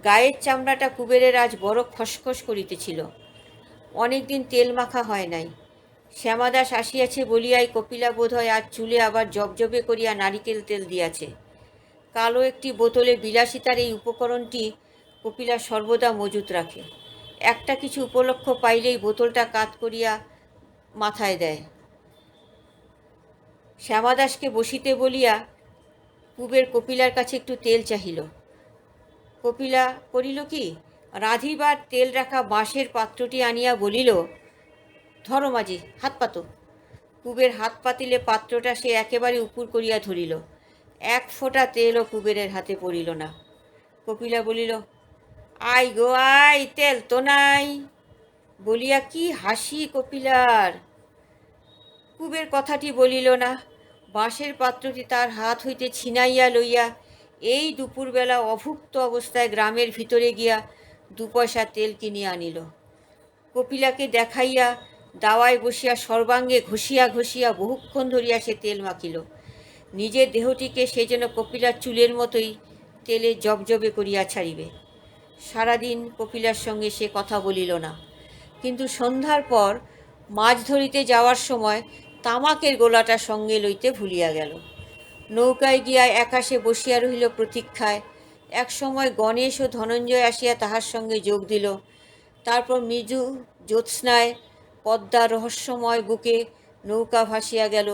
গায়ের চামড়াটা কুবেরের আজ বড় খসখস করিতেছিল। অনেক দিন তেল মাখা হয় নাই। শ্যামাদাস আসিয়াছে বলিয়াই কপিলা বোধ হয় আজ চুলে আবার জবজবে করিয়া নারিকেল তেল দিয়াছে। কালো একটি বোতলে বিলাসিতার এই উপকরণটি কপিলা সর্বদা মজুত রাখে। একটা কিছু উপলক্ষ পাইলেই বোতলটা কাত করিয়া মাথায় দেয়। শ্যামাদাসকে বসিতে বলিয়া কুবের কপিলার কাছে একটু তেল চাহিল। কপিলা করিল কি, রাঁধিবার তেল রাখা বাঁশের পাত্রটি আনিয়া বলিল, ধরো মাঝি, হাত পাতো। কুবের হাত পাতিলে পাত্রটা সে একেবারে উপুর করিয়া ধরিল। এক ফোঁটা তেলও কুবেরের হাতে পড়িল না। কপিলা বলিল, আই গো আই, তেল তো নাই। বলিয়া কি হাসি কপিলার! কুবের কথাটি বলিল না। বাঁশের পাত্রটি তার হাত হইতে ছিনাইয়া লইয়া এই দুপুরবেলা অভুক্ত অবস্থায় গ্রামের ভিতরে গিয়া 2 পয়সা তেল কিনিয়া আনিল। কপিলাকে দেখাইয়া দাওয়ায় বসিয়া সর্বাঙ্গে ঘষিয়া ঘষিয়া বহুক্ষণ ধরিয়া সে তেল মাখিল। নিজের দেহটিকে সে যেন কপিলার চুলের মতোই তেলে জবজবে করিয়া ছাড়িবে। সারাদিন কপিলার সঙ্গে সে কথা বলিল না, কিন্তু সন্ধ্যার পর মাছ ধরিতে যাওয়ার সময় তামাকের গোলাটা সঙ্গে লইতে ভুলিয়া গেল। নৌকায় গিয়া একাশে বসিয়া রহিল প্রতীক্ষায়। এক সময় গণেশ ও ধনঞ্জয় আসিয়া তাহার সঙ্গে যোগ দিল। তারপর মৃদু জ্যোৎস্নায় পদ্মার রহস্যময় বুকে নৌকা ভাসিয়া গেল,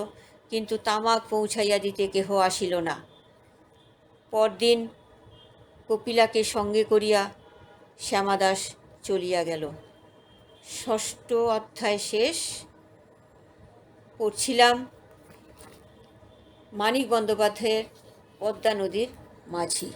কিন্তু তামাক পৌঁছাইয়া দিতে কেহ আসিল না। পরদিন কপিলাকে সঙ্গে করিয়া শ্যামাদাস চলিয়া গেল। 6ষ্ঠ অধ্যায় শেষ। পড়ছিলাম মানিক বন্দ্যোপাধ্যায়ের পদ্মা নদীর মাঝি।